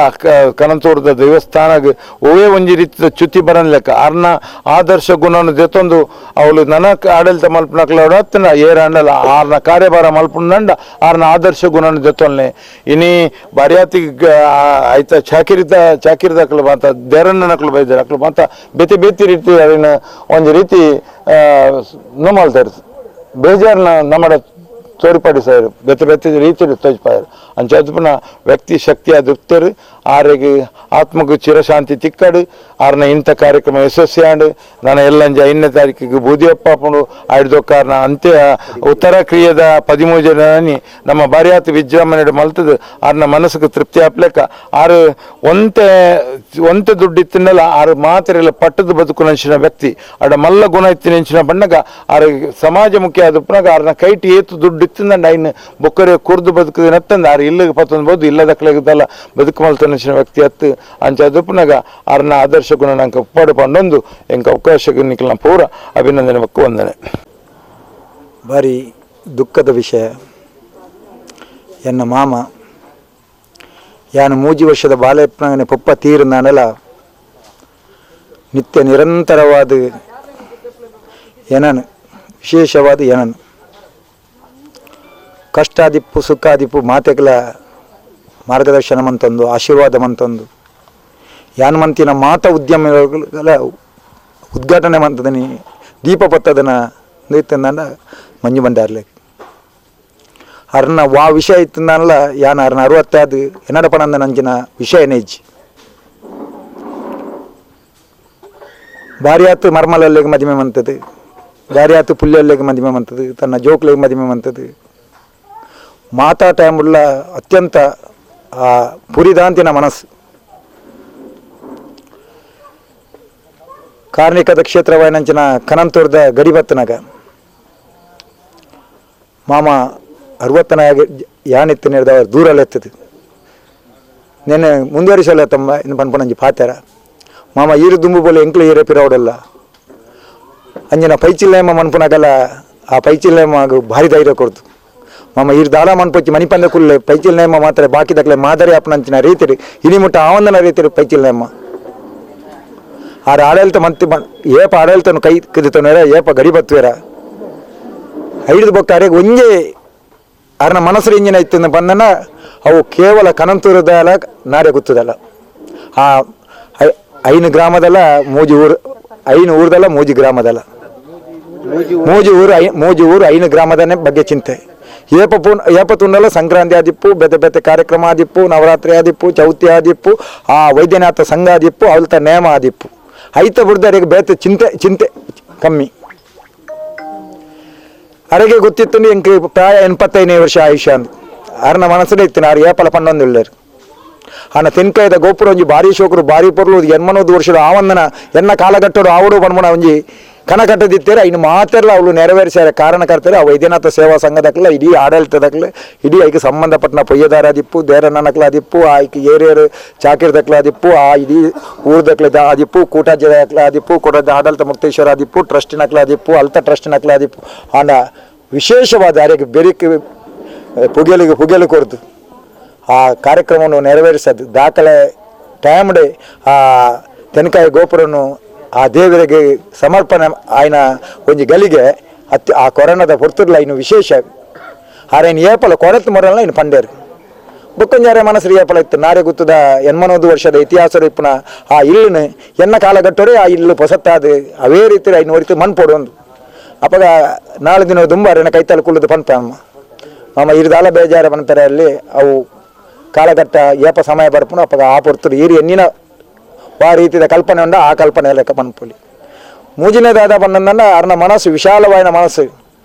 ಕಣಂತೂರದ ದೇವಸ್ಥಾನಗೆ ಒವೇ ಒಂಜಿ ರೀತಿಯ ಚ್ಯುತಿ ಬರನ್ಲೆಕ್ಕ ಅರ್ನ ಆದರ್ಶ ಗುಣವನ್ನು ಜೊತೊಂದು ಅವಳು ನನಕ್ ಆಡಳಿತ ಮಲ್ಪನಕ್ಲ ಏರಂಡಲ ಆರ್ನ ಕಾರ್ಯಭಾರ ಮಲ್ಪುಂಡ ಆರ್ನ ಆದರ್ಶ ಗುಣನ ಜೊತೊಲ್ನೆ ಇನಿ ಬರ್ಯಾತಿಗೆ ಆಯ್ತಾ ಚಾಕಿರಿದಕ್ಲು ಮಾತ ದೇರಣ್ಣನಕ್ಲು ಬೈದಾರೆ ಅಕ್ಲು ಮಾತ ಬೇತಿ ರೀತಿ ಅದನ್ನ ಒಂದು ರೀತಿ ನೋಮಾಲ್ತಾರೆ ಬೇಜಾರನ್ನ ನಮ್ಮಡ ತೋರಿಪಡಿಸಾರು ಬೆತ್ತ ರೀತಿಯಲ್ಲಿ ತೋರಿಪಾರು ಅಂಚೆಪನ ವ್ಯಕ್ತಿ ಶಕ್ತಿ ಅದುತ್ತರು ಆರೆಗೆ ಆತ್ಮಗೂ ಚಿರಶಾಂತಿ ತಿಕ್ಕಡು ಆರ್ನ ಇಂಥ ಕಾರ್ಯಕ್ರಮ ಯಶಸ್ವಿಯಾಡು ನಾನು ಎಲ್ಲಂಜ 5ನೇ ತಾರೀಕಿಗೆ ಬೂದಿಯಪ್ಪನು ಆಯ್ದೊಕ್ಕಾರ್ನ ಅಂತ್ಯ ಉತ್ತರ ಕ್ರಿಯೆದ 13 ಜನ ನಮ್ಮ ಭಾರ್ಯಾತ ವಿಜೃಂಭಣೆ ಮಲ್ತದು ಆರ್ನ ಮನಸ್ಸಿಗೆ ತೃಪ್ತಿ ಹಾಪ್ಲೆಕ್ಕ ಆರು ಒಂತೆ ದುಡ್ಡು ಇತ್ತಿನಲ್ಲ ಆರು ಮಾತ್ರೆಲ್ಲ ಪಟ್ಟದ ಬದುಕು ನಂಚಿನ ವ್ಯಕ್ತಿ ಅಡ ಮಲ್ಲ ಗುಣ ಇತ್ತು ನೆಂಚಿನ ಬಣ್ಣಗ ಆರು ಸಮಾಜಮುಖಿ ಆದ ಪುನಗ ಆರ್ನ ಕೈಟಿ ಏತು ದುಡ್ಡು ಇತ್ತಿಂದ ಐನ್ ಬೊಕ್ಕರೆ ಕುರ್ದು ಬದುಕದ ನತ್ತಂದ ಆರು ಇಲ್ಲಿಗೆ ಪತ್ತೊಂದು ಇಲ್ಲದಕ್ಲಾಗದಲ್ಲ ಬದುಕು ಮಲ್ತ ನೆಂಚಿನ ವ್ಯಕ್ತಿ ಹತ್ತು ಅಂಚೆ ಅದು ಪುನಗ ಆರ್ನ ಆದರ್ಶ ಗುಣ ನಂಗೆ ಉಪ್ಪಾಡು ಪಂಡೊಂದು ಎಂಕ ಅವಕಾಶ ನಿಖಲ್ನ ಪೂರ ಅಭಿನಂದನೆ ಮಕ್ಕ ವಂದನೆ. ಭಾರಿ ದುಃಖದ ವಿಷಯ. ಎನ್ನ ಮಾಮ ಯಾನು 3 ವರ್ಷದ ಬಾಲೆಪ್ಪನಗನೆ ಪೊಪ್ಪ ತೀರು ನಾನೆಲ್ಲ ನಿತ್ಯ ನಿರಂತರವಾದ ಏನನು ವಿಶೇಷವಾದ ಏನನು ಕಷ್ಟಾದಿಪ್ಪು ಸುಖಾದಿಪ್ಪು ಮಾತೆಗಳ ಮಾರ್ಗದರ್ಶನ ಮಂತಂದು ಆಶೀರ್ವಾದ ಮಂತಂದು ಯಾನ್ ಮಂತಿನ ಮಾತ ಉದ್ಯಮಗಳ ಉದ್ಘಾಟನೆ ಮಂತದನಿ ದೀಪ ಪತ್ತದನ ಇತ್ತಂದ ಮಂಜು ಬಂಡಾರ್ಲೆ ಅರ್ನ ವಾ ವಿಷಯ ಇತ್ತಂದಲ್ಲ ಯಾನ್ ಅರ್ನ 60 ಎನ್ನಡಪನಂದ ನಂಜಿನ ವಿಷಯ ನೆಜ್ಜಿ ಭಾರಿ ಆತು ಮರ್ಮಲಲ್ಲಿಗೆ ಮದುವೆ ಮಂತದ್ದು ಭಾರಿ ಆತು ಪುಲ್ಯಲ್ಲಿಗೆ ಮದುವೆ ಮಂತದ್ದು ತನ್ನ ಜೋಕ್ಲಿಗೆ ಮದುವೆ ಮಂತದ್ದು ಮಾತಾ ಟೈಮುಳ್ಳ ಅತ್ಯಂತ ಪುರಿದಾಂತಿನ ಮನಸ್ಸು ಕಾರ್ಣಿಕದ ಕ್ಷೇತ್ರವಾಯಿನಂಚಿನ ಕನಂತೂರ್ದ ಗಡಿಬತ್ತನಾಗ ಮಾಮ 60 ಯಾನಿತ್ತು ನಿರ್ದ ದೂರಲ್ಲೆತ್ತದು ನೆನ್ನೆ ಮುಂದುವರಿಸಲ್ಲ ತಮ್ಮ ಇನ್ನು ಪನ್ಪನಂಜಿ ಪಾತ್ಯಾರ ಮಾಮ ಈರು ದುಂಬು ಬೋಲೆ ಎಂಕ್ಲು ಈರೆ ಪಿರವಡಲ್ಲ ಅಂಜನ ಪೈಚಿಲ್ಲೇಮ ಮನ್ಪುನಾಗಲ್ಲ ಆ ಪೈಚಿಲ್ಲೇಮಾಗ ಭಾರಿ ಧೈರ್ಯ ಕೊಡ್ತು ಮಾಮ ಈರು ದಾಳ ಮನ್ಪಚ್ಚಿ ಮಣಿಪಂದ ಕುಲ್ಲೆ ಪೈಚಿಲ್ನೇಮ ಮಾತ್ರ ಬಾಕಿ ದಕ್ಲೆ ಮಾದರಿ ಅಪ್ಪನಂಚಿನ ರೀತಿರಿ ಇನಿಮುಟ್ಟ ಆವಂದನ ರೀತಿರಿ ಪೈಚಿಲ್ನೇಮ ಆರ ಆಡಳಿತ ಮಂತಿ ಏಪ ಆಡಳಿತನು ಕೈ ಕಿದುತ್ತನೇರ ಏಪ ಗಡಿ ಬತ್ತುವೇರ ಐದು ಬೊಕ್ಕ ಒಂಜೆ ಅರ್ನ ಮನಸ್ಸು ಇಂಜಿನ ಇತ್ತು ಬಂದನ ಅವು ಕೇವಲ ಕನಂತೂರದಲ್ಲ ನಾರೇ ಗೊತ್ತದಲ್ಲ ಆ 5 ಗ್ರಾಮದಲ್ಲ ಮೂಜಿ ಊರು 5 ಊರದಲ್ಲ ಮೂಜಿ ಗ್ರಾಮದಲ್ಲ ಮೂಜಿ ಊರು 5 ಗ್ರಾಮದನೇ ಬಗ್ಗೆ ಚಿಂತೆ ಏಪ ತುಂಡಲ್ಲ ಸಂಕ್ರಾಂತಿ ಆದಿಪ್ಪು ಬೇತೆ ಬೇತೆ ಕಾರ್ಯಕ್ರಮ ಆದಿಪ್ಪು ನವರಾತ್ರಿ ಆದಿಪ್ಪು ಚೌತಿ ಆದಿಪ್ಪು ಆ ವೈದ್ಯನಾಥ ಸಂಘ ಆದಿಪ್ಪು ಅವಲ್ತ ನೇಮ ಆದಿಪ್ಪು ಐತ ಬಿಡ್ದವರಿಗೆ ಬೇತೆ ಚಿಂತೆ ಕಮ್ಮಿ ಅರೆಗೆ ಗೊತ್ತಿತ್ತು ಎಂಕ್ ಪ್ರಾಯ 85 ವರ್ಷ ಆಯುಷ್ಯ ಅಂತ ಅರ್ನ ಮನಸ್ಸಲ್ಲಿ ಇತ್ತು ಆರು ಏಪಲ ಪನ್ನೊಂದು ಇಳ್ಳರು ಆನ ತೆನ್ಕಾಯ್ದ ಗೋಪುರ ಒಂಜಿ ಭಾರಿ ಶೋಕರು ಭಾರಿ ಪೊರ್ಲು 80 ವರ್ಷದ ಆವಂದನ ಎನ್ನ ಕಾಲಘಟ್ಟರು ಆವಡು ಬಣ್ಮಣ ಒಂಜಿ ಕಣಕಟ್ಟದಿತ್ತೇರೆ ಇನ್ನು ಮಾತೆಲ್ಲ ಅವಳು ನೆರವೇರಿಸ್ಯಾರ ಕಾರಣಕರ್ತಾರೆ ಆ ವೈದ್ಯನಾಥ ಸೇವಾ ಸಂಘದಕ್ಲ ಇಡೀ ಆಡಳಿತದಕ್ಲ ಇಡೀ ಐಕೆ ಸಂಬಂಧಪಟ್ಟ ಪೊಯ್ಯದಾರ ಆದಿಪ್ಪು ದೇರನಕ್ಲ ಆದಿಪ್ಪು ಆಯ್ಕೆ ಏರಿಯರು ಚಾಕಿರ್ದಕ್ಲ ಆದಿಪ್ಪು ಆ ಇಡೀ ಊರ್ದಕ್ಲ ಆದಿಪ್ಪು ಕೂಟಾಜ್ಯದಕ್ಲ ಆದಿಪ್ಪು ಕೂಟದ ಆಡಳಿತ ಮುಕ್ತೇಶ್ವರ ಆದಿಪ್ಪು ಟ್ರಸ್ಟಿನಕ್ಲ ಆದಿಪ್ಪು ಅಲ್ತ ಟ್ರಸ್ಟಿನಕ್ಲ ಆದಿಪ್ಪು ಆನ ವಿಶೇಷವಾದ ಯಾರಿಗೆ ಬೆರಿಕೆ ಪುಗೆಲು ಕೊಡ್ತು ಆ ಕಾರ್ಯಕ್ರಮವನ್ನು ನೆರವೇರಿಸೋದು ದಾಖಲೆ ಟೈಮ್ಡೆ ಆ ತೆನಕಾಯಿ ಗೋಪುರನು ಆ ದೇವರಿಗೆ ಸಮರ್ಪಣೆ ಆಯ್ನ ಒಂಜಿ ಗಲಿಗೆ ಆ ಕೊರೋನಾದ ಹೊರ್ತುರ್ಲ ಇನ್ನು ವಿಶೇಷ ಆರೇನು ಏಪಲ ಕೊರತು ಮೊರಲ್ಲ ಇನ್ನು ಪಂಡೇರು ಬೊಕ್ಕೊಂಜಾರೆ ಮನಸ್ಸು ಏಪಲ ಇತ್ತು ನಾರೇ ಗೊತ್ತದ 80 ವರ್ಷದ ಇತಿಹಾಸ ಇಪ್ಪನ ಆ ಇಲ್ಲುನು ಎನ್ನ ಕಾಲಘಟ್ಟೋರೆ ಆ ಇಲ್ಲು ಹೊಸತ್ತಾದ ಅವೇ ರೀತಿ ಐನು ಹೊರಿತು ಮಣ್ಣು ಪೋಡೊಂದು ಅಪ್ಪಗ 4 ದಿನ ತುಂಬ ಅರೇನ ಕೈತಲು ಕುಳ್ಳದು ಪಂಪ ಅಮ್ಮ ಮಾಮ ಇರ್ದಾಲ ಬೇಜಾರ ಪಂತಾರೆ ಅಲ್ಲಿ ಅವು ಕಾಲಘಟ್ಟ ಏಪ ಸಮಯ ಬರ್ಪುನು ಅಪ್ಪಗ ಆ ಪೊರ್ತರು ಈರು ಎನ್ನಿನ ಆ ರೀತಿಯ ಕಲ್ಪನೆ ಉಂಡ ಆ ಕಲ್ಪನೆ ಲೆಕ್ಕ ಪನ್ಪುಲಿ ಮೂಜಿನೇದಾದ ಪನ್ನಂದನ್ನ ಅರ್ನ ಮನಸ್ಸು ವಿಶಾಲವಾಯಿನ ಮನಸ್ಸು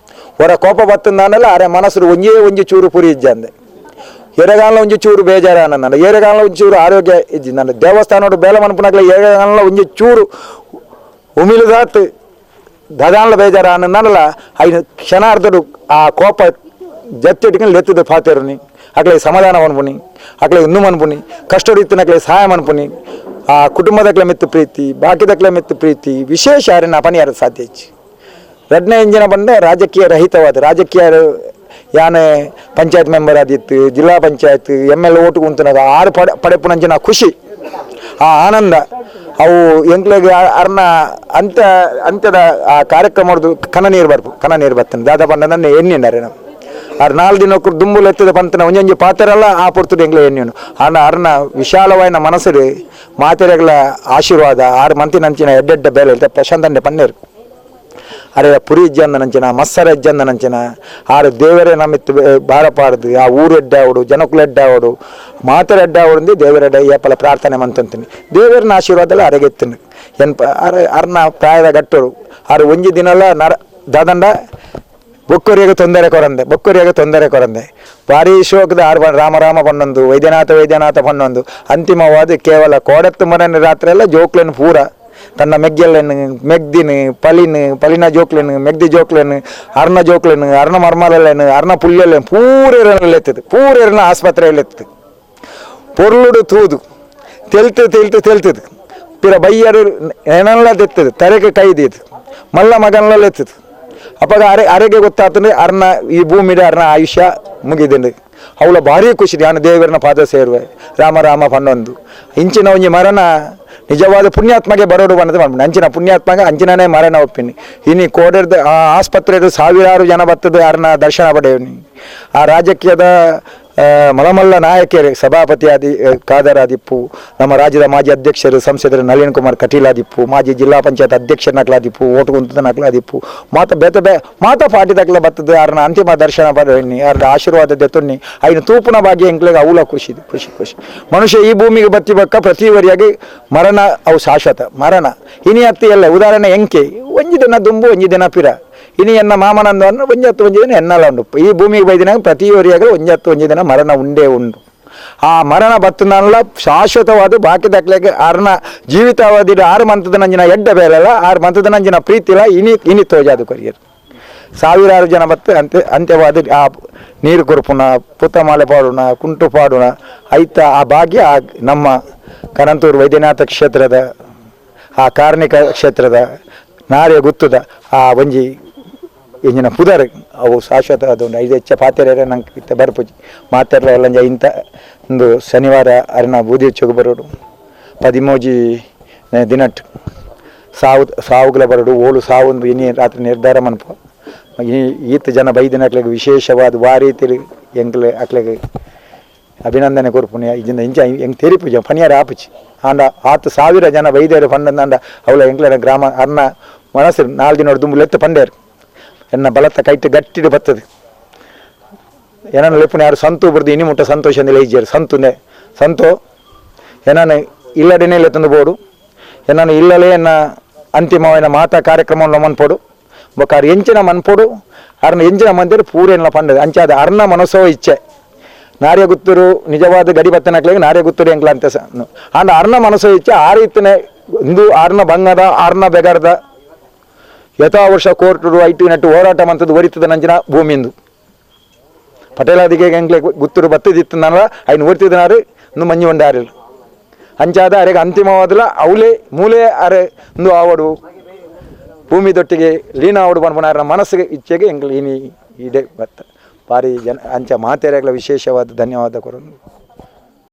ಹೊರ ಕೋಪ ಬತ್ತಂದಾನಲ್ಲ ಅರೆ ಮನಸ್ಸು ಒಂಜಿ ಚೂರು ಪುರಿ ಇಜ್ಜಂದೆ ಎರೆಗಾಲ ಒಂಜಿ ಚೂರು ಬೇಜಾರ ನನ್ನ ಎರೆಗಾಲ ಒಂಜಿ ಚೂರು ಆರೋಗ್ಯ ಇಜ್ಜಿ ನನ್ನ ದೇವಸ್ಥಾನ ಬೇಲ ಮನ್ಪುನಾಗ್ಲ ಎರೆಗಾಲ ಒಂಜಿ ಚೂರು ಉಮಿಲಿದಾತ್ ದದಾನ್ಲ ಬೇಜಾರ ಅನ್ನಲ್ಲ ಐದು ಕ್ಷಣಾರ್ಧರು ಆ ಕೋಪ ಜತ್ತಿಟ್ಕೊಂಡು ಲೆತ್ತದ ಪಾತೇರುನಿ ಅಕ್ಲೆ ಸಮಾಧಾನ ಮನ್ಪುನಿ ಅಕ್ಲೆ ಇನ್ನು ಮನ್ಪುನಿ ಕಷ್ಟ ರೀತಿನಕ್ಲೆ ಸಹಾಯ ಮನ್ಪುನಿ ಆ ಕುಟುಂಬದಕ್ಲೆ ಮೆತ್ತು ಪ್ರೀತಿ ಬಾಕಿದಕ್ಲೆ ಮೆತ್ತು ಪ್ರೀತಿ ವಿಶೇಷ ಯಾರನ್ನ ಪನಿಯಾರ ಸಾಧ್ಯ ಹೆಚ್ಚು ಎರಡನೇ ಇಂಜಿನ ಬಂದ ರಾಜಕೀಯ ರಹಿತವಾದ ರಾಜಕೀಯ ಯಾನೆ ಪಂಚಾಯತ್ ಮೆಂಬರ್ ಆದಿತ್ತು ಜಿಲ್ಲಾ ಪಂಚಾಯತ್ ML ಓಟು ಕುಂತನಾಗ 6 ಪಡೆಪುನಂಚಿನ ಖುಷಿ ಆ ಆನಂದ ಅವು ಎಂಕ್ಲೆಗೆ ಅರ್ನ ಅಂತ್ಯದ ಆ ಕಾರ್ಯಕ್ರಮದ್ದು ಕನ ನೀರು ಬರ್ತನೆ ದಾದ ಬಂದ ಎಣ್ಣಿಂಡಾರೆ ನಾವು 4 ದಿನಕ್ಕೂ ದುಂಬುಲು ಎತ್ತದ ಪಂತನ ಒಂಜೊಂಜಿ ಪಾತ್ರೆಲ್ಲ ಆ ಪೊರ್ತುಡು ಎಂಗ್ಲೆ ಎಣ್ಣೆನು ಅರ್ನ ವಿಶಾಲವಾಯಿನ ಮನಸ್ಸು ಮಾತೆರೆಗಳ ಆಶೀರ್ವಾದ 6 ಮಂತಿನಂಚಿನ ಎಡ್ಡೆಡ್ಡ ಬೇಲೆ ಇರ್ತ ಪ್ರಶಾಂತಂಡೆ ಪನ್ನೇರು ಅರೆ ಪುರಿ ಇಜ್ಜಂದ ನಂಚಿನ ಮಸ್ಸರ ಇಜ್ಜಂದ ನಂಚಿನ 6 ದೇವರೇ ನಮ್ಮಿತ್ತು ಬಾರಪಾಡ್ದು ಆ ಊರು ಎಡ್ಡಾವಡು ಜನಕುಲು ಎಡ್ಡಾವಡು ಮಾತೆರೆ ಎಡ್ಡಾವಡು ದೇವರೆಡ್ಡ ಏಪಲ ಪ್ರಾರ್ಥನೆ ಮಂತಂತೀನಿ ದೇವರನ ಆಶೀರ್ವಾದ ಅರೆಗೆತ್ತನು ಅರ್ನ ಪ್ರಾಯದ ಗಟ್ಟರು 6 ಒಂಜಿ ದಿನಲ್ಲ ದಾದಂಡ ಬೊಕ್ಕೂರಿಗೆ ತೊಂದರೆ ಕೊರಂದೆ ಭಾರಿ ಶೋಕದ 6 ರಾಮ ಪನ್ನೊಂದು ವೈದ್ಯನಾಥ ಪನ್ನೊಂದು ಅಂತಿಮವಾದ ಕೇವಲ ಕೋಡತ್ತು ಮರನ ರಾತ್ರಿ ಎಲ್ಲ ಜೋಕ್ಲೆನ್ ಪೂರ ತನ್ನ ಮೆಗ್ಗೆಲ್ಲನ್ನು ಮೆಗ್ದಿನು ಪಲಿನ ಜೋಕ್ಲೆನು ಮೆಗ್ದಿ ಜೋಕ್ಲೆನು ಅರ್ನ ಜೋಕ್ಲೆನು ಅರ್ನ ಮರ್ಮಲೆನು ಅರ್ನ ಪುಲ್ಯಲ್ಲೇನು ಪೂರೆರನ ಆಸ್ಪತ್ರೆಯಲ್ಲಿ ಎತ್ತದು ಪೊರ್ಲುಡು ತೂದು ತೆಲ್ತದು ಪಿರ ಬೈಯರು ನೆನಲ್ಲ ತೆತ್ತದು ತರೆಗೆ ಕೈದಿದು ಮಲ್ಲ ಮಗನಲ್ಲ ಎತ್ತದು ಅಪ್ಪಾಗ ಅರೆಗೆ ಗೊತ್ತಾತಂದ್ರೆ ಅರ್ನ ಈ ಭೂಮಿಡೆ ಅರ್ನ ಆಯುಷ್ಯ ಮುಗಿದಂಡು ಅವಳ ಭಾರಿ ಖುಷಿ ನಾನು ದೇವರನ ಪಾದ ಸೇರುವೆ ರಾಮ ಪನ್ನೊಂದು ಇಂಚಿನ ಒಂಜಿ ಮರನ ನಿಜವಾದ ಪುಣ್ಯಾತ್ಮಗೆ ಬರೋಡು ಅನ್ನೋದು ಮಾಡ್ಬಿಟ್ಟು ಅಂಚಿನ ಪುಣ್ಯಾತ್ಮಗೆ ಅಂಚಿನೇ ಮರಣ ಒಪ್ಪಿನಿ ಇನ್ನು ಕೋಡರ್ದು ಆ ಆಸ್ಪತ್ರೆದು ಸಾವಿರಾರು ಜನ ಬರ್ತದೆ ಯಾರನ್ನ ದರ್ಶನ ಪಡೆಯೋನಿ ಆ ರಾಜಕೀಯದ ಮಲಮಲ್ಲ ನಾಯಕರೇ ಸಭಾಪತಿ ಖಾದರ್ ಆದಿಪ್ಪು ನಮ್ಮ ರಾಜ್ಯದ ಮಾಜಿ ಅಧ್ಯಕ್ಷರು ಸಂಸದರು ನಳಿನ್ ಕುಮಾರ್ ಕಟೀಲ್ ಆದಿಪ್ಪು ಮಾಜಿ ಜಿಲ್ಲಾ ಪಂಚಾಯತ್ ಅಧ್ಯಕ್ಷರನ್ನಾಗ್ಲಾದಿಪ್ಪು ಓಟು ಕುಂತನಾಗ್ಲಾದಿಪ್ಪು ಮಾತ ಪಾಟಿದಾಗ್ಲ ಬರ್ತದೆ ಯಾರನ್ನ ಅಂತಿಮ ದರ್ಶನ ಪಡೆಯೋನಿ ಯಾರ ಆಶೀರ್ವಾದ ದೆತ್ತೊನ್ನಿ ಐನು ತೂಪುನ ಭಾಗ್ಯ ಎಂಕ್ಲೆಗೆ ಅವಲ ಖುಷಿ ಮನುಷ್ಯ ಈ ಭೂಮಿಗೆ ಬತ್ತಿಬಕ್ಕ ಪ್ರತಿವರಿಯಾಗಿ ಮರಣ ಅವು ಶಾಶ್ವತ ಮರಣ ಇನಿ ಹತ್ತಿ ಎಲ್ಲ ಉದಾಹರಣೆ ಎಂಕೆ ಒಂಜಿ ದಿನ ದುಂಬು ಒಂಜಿ ದಿನ ಪಿರ ಇನಿ ಎನ್ನ ಮಾಮನಂದು ಅನ್ನು ಒಂಜಿ ದಿನ ಎನ್ನಲ್ಲ ಉಂಡು ಈ ಭೂಮಿಗೆ ಬೈದಿನ ಪ್ರತಿವರಿಯಾಗಲೂ ಒಂಜಿ ದಿನ ಮರಣ ಉಂಡೇ ಉಂಡು ಆ ಮರಣ ಬತ್ತನಲ್ಲ ಶಾಶ್ವತವಾದ ಬಾಕಿ ದಾಖಲೆಗೆ ಆರ್ನ ಜೀವಿತಾವಧಿ 6 ಮಂತದ ನಂಜಿನ ಎಡ್ಡ ಬೇಲಲ್ಲ 6 ಮಂತದ ನಂಜಿನ ಪ್ರೀತಿ ಇಲ್ಲ ಇನಿ ತೋಜಾದು ಕೊರಿಯರು ಸಾವಿರಾರು ಜನ ಬತ್ತ ಅಂತ್ಯವಾದ ಆ ನೀರು ಕುರುಪುನ ಪುತ್ತಮಾಲೆ ಪಾಡುನ ಕುಂಟು ಪಾಡುನ ಐತ ಆ ಭಾಗ್ಯ ನಮ್ಮ ಕನಂತೂರು ವೈದ್ಯನಾಥ ಕ್ಷೇತ್ರದ ಆ ಕಾರ್ಣಿಕ ಕ್ಷೇತ್ರದ ನಾರ್ಯ ಗುತ್ತದ ಆ ಒಂಜಿ ಇಂಜಿನ ಪುದರ್ ಅವು ಶಾಶ್ವತ ಅದೊಂದು 5 ಹೆಚ್ಚ ಪಾತ್ರೆ ನಂಗೆ ಇತ್ತ ಬರ್ಪುಜಿ ಮಾತಾಡ್ಲ ಎಲ್ಲ ಇಂಥ ಒಂದು ಶನಿವಾರ ಅರಿನ ಬೂದಿ ಚೊಗು ಬರೋಡು 13 ದಿನಟ್ ಸಾವುಗಳ ಬರೋಡು ಓಳು ಸಾವೊಂದು ಇನಿ ರಾತ್ರಿ ನಿರ್ಧಾರ ಮನ್ಪ ಈತ ಜನ ಬೈದಿನಕ್ಲೆಗೆ ವಿಶೇಷವಾದ ವಾರೀತಿಲಿ ಎಂಕ್ಲೆ ಅಕ್ಲೆಗೆ ಅಭಿನಂದನೆ ಕೊರ್ಪುನಿ ಇಜಿಂದ ಇಂಚ ಎಂಗೆ ತೆರಿಪುಜ ಪನಿಯಾರ ಆಪುಚಿ ಆಂಡ 10,000 ಜನ ಬೈದೇರು ಪಂಡಂದ ಅವಳ ಎಂಕ್ಲೆನ ಗ್ರಾಮ ಅನ್ನ ಮನಸ್ಸು 4 ದಿನ ದುಂಬು ಲೆತ್ತ ಪಂಡೇರು ಎನ್ನ ಬಲತ್ತ ಕೈಟ್ ಗಟ್ಟಿಡು ಬರ್ತದೆ ಏನನ್ನ ಲೆಪ್ಪುನ ಯಾರು ಸಂತು ಬರ್ದು ಇನಿ ಮುಟ್ಟ ಸಂತೋಷದಿಂದ ಇಜ್ಜರು ಸಂತು ಏನನ್ನು ಇಲ್ಲಡೇನೆ ತಂದು ಬೋಡು ಏನನ್ನು ಇಲ್ಲಲೇ ಎನ್ನ ಅಂತಿಮವಾದ ಮಾತಾ ಕಾರ್ಯಕ್ರಮವನ್ನು ಮನ್ಪೋಡು ಬೊಕ್ಕಾರು ಎಂಚಿನ ಮನ್ಪೋಡು ಅರ್ನ ಎಂಚಿನ ಮಂದಿರು ಪೂರೆಲ್ಲ ಪಂಡದು ಅಂಚಾದ ಅರ್ನ ಮನಸ್ಸೋ ಇಚ್ಛೆ ನಾರ್ಯ ಗುತ್ತೂರು ನಿಜವಾದ ಗಡಿ ಬತ್ತನಕ್ಲೆಗೆ ನಾರ್ಯ ಗುತ್ತೂರು ಎಂಕ್ಲ ಅಂತ ಆಂಡ ಅರ್ನ ಮನಸ್ಸೋ ಇಚ್ಛೆ ಆರು ಇತ್ತನೆ ಇಂದು ಆರ್ನ ಬಂಗದ ಆರ್ನ ಬೆಗರ್ದ ಯಥಾ ವರ್ಷ ಕೋರ್ಟು ಐಟಿ ನಟ್ಟು ಹೋರಾಟ ಮಂತದ್ದು ಒರಿತದ ನಂಜಿನ ಭೂಮಿಂದು ಪಟೇಲಾದಿಗೆ ಎಂಕ್ಲೆ ಗುತ್ತೂರು ಬತ್ತದಿತ್ತನಲ್ಲ ಐನು ಓರ್ತಿದ್ದನಾರು ಇನ್ನು ಮಂಜಿ ಒಂದಾರಿಲ್ಲ ಅಂಚಾದ ಅರೆಗೆ ಅಂತಿಮವಾದಲ್ಲ ಅವಲೇ ಮೂಲೆ ಅರೆ ಇಂದು ಆವಡು ಭೂಮಿ ದೊಟ್ಟಿಗೆ ಲೀನ ಆವಡು ಬಂದ್ಬಾರ ಮನಸ್ಸಿಗೆ ಇಚ್ಛೆಗೆ ಎಂಕ್ಲೆ ಇನಿ ಇದೇ ಬತ್ತ ಭಾರಿ ಜನ ಅಂಚ ಮಾತೇರಾಗಲ ವಿಶೇಷವಾದ ಧನ್ಯವಾದ ಕೊರೋನು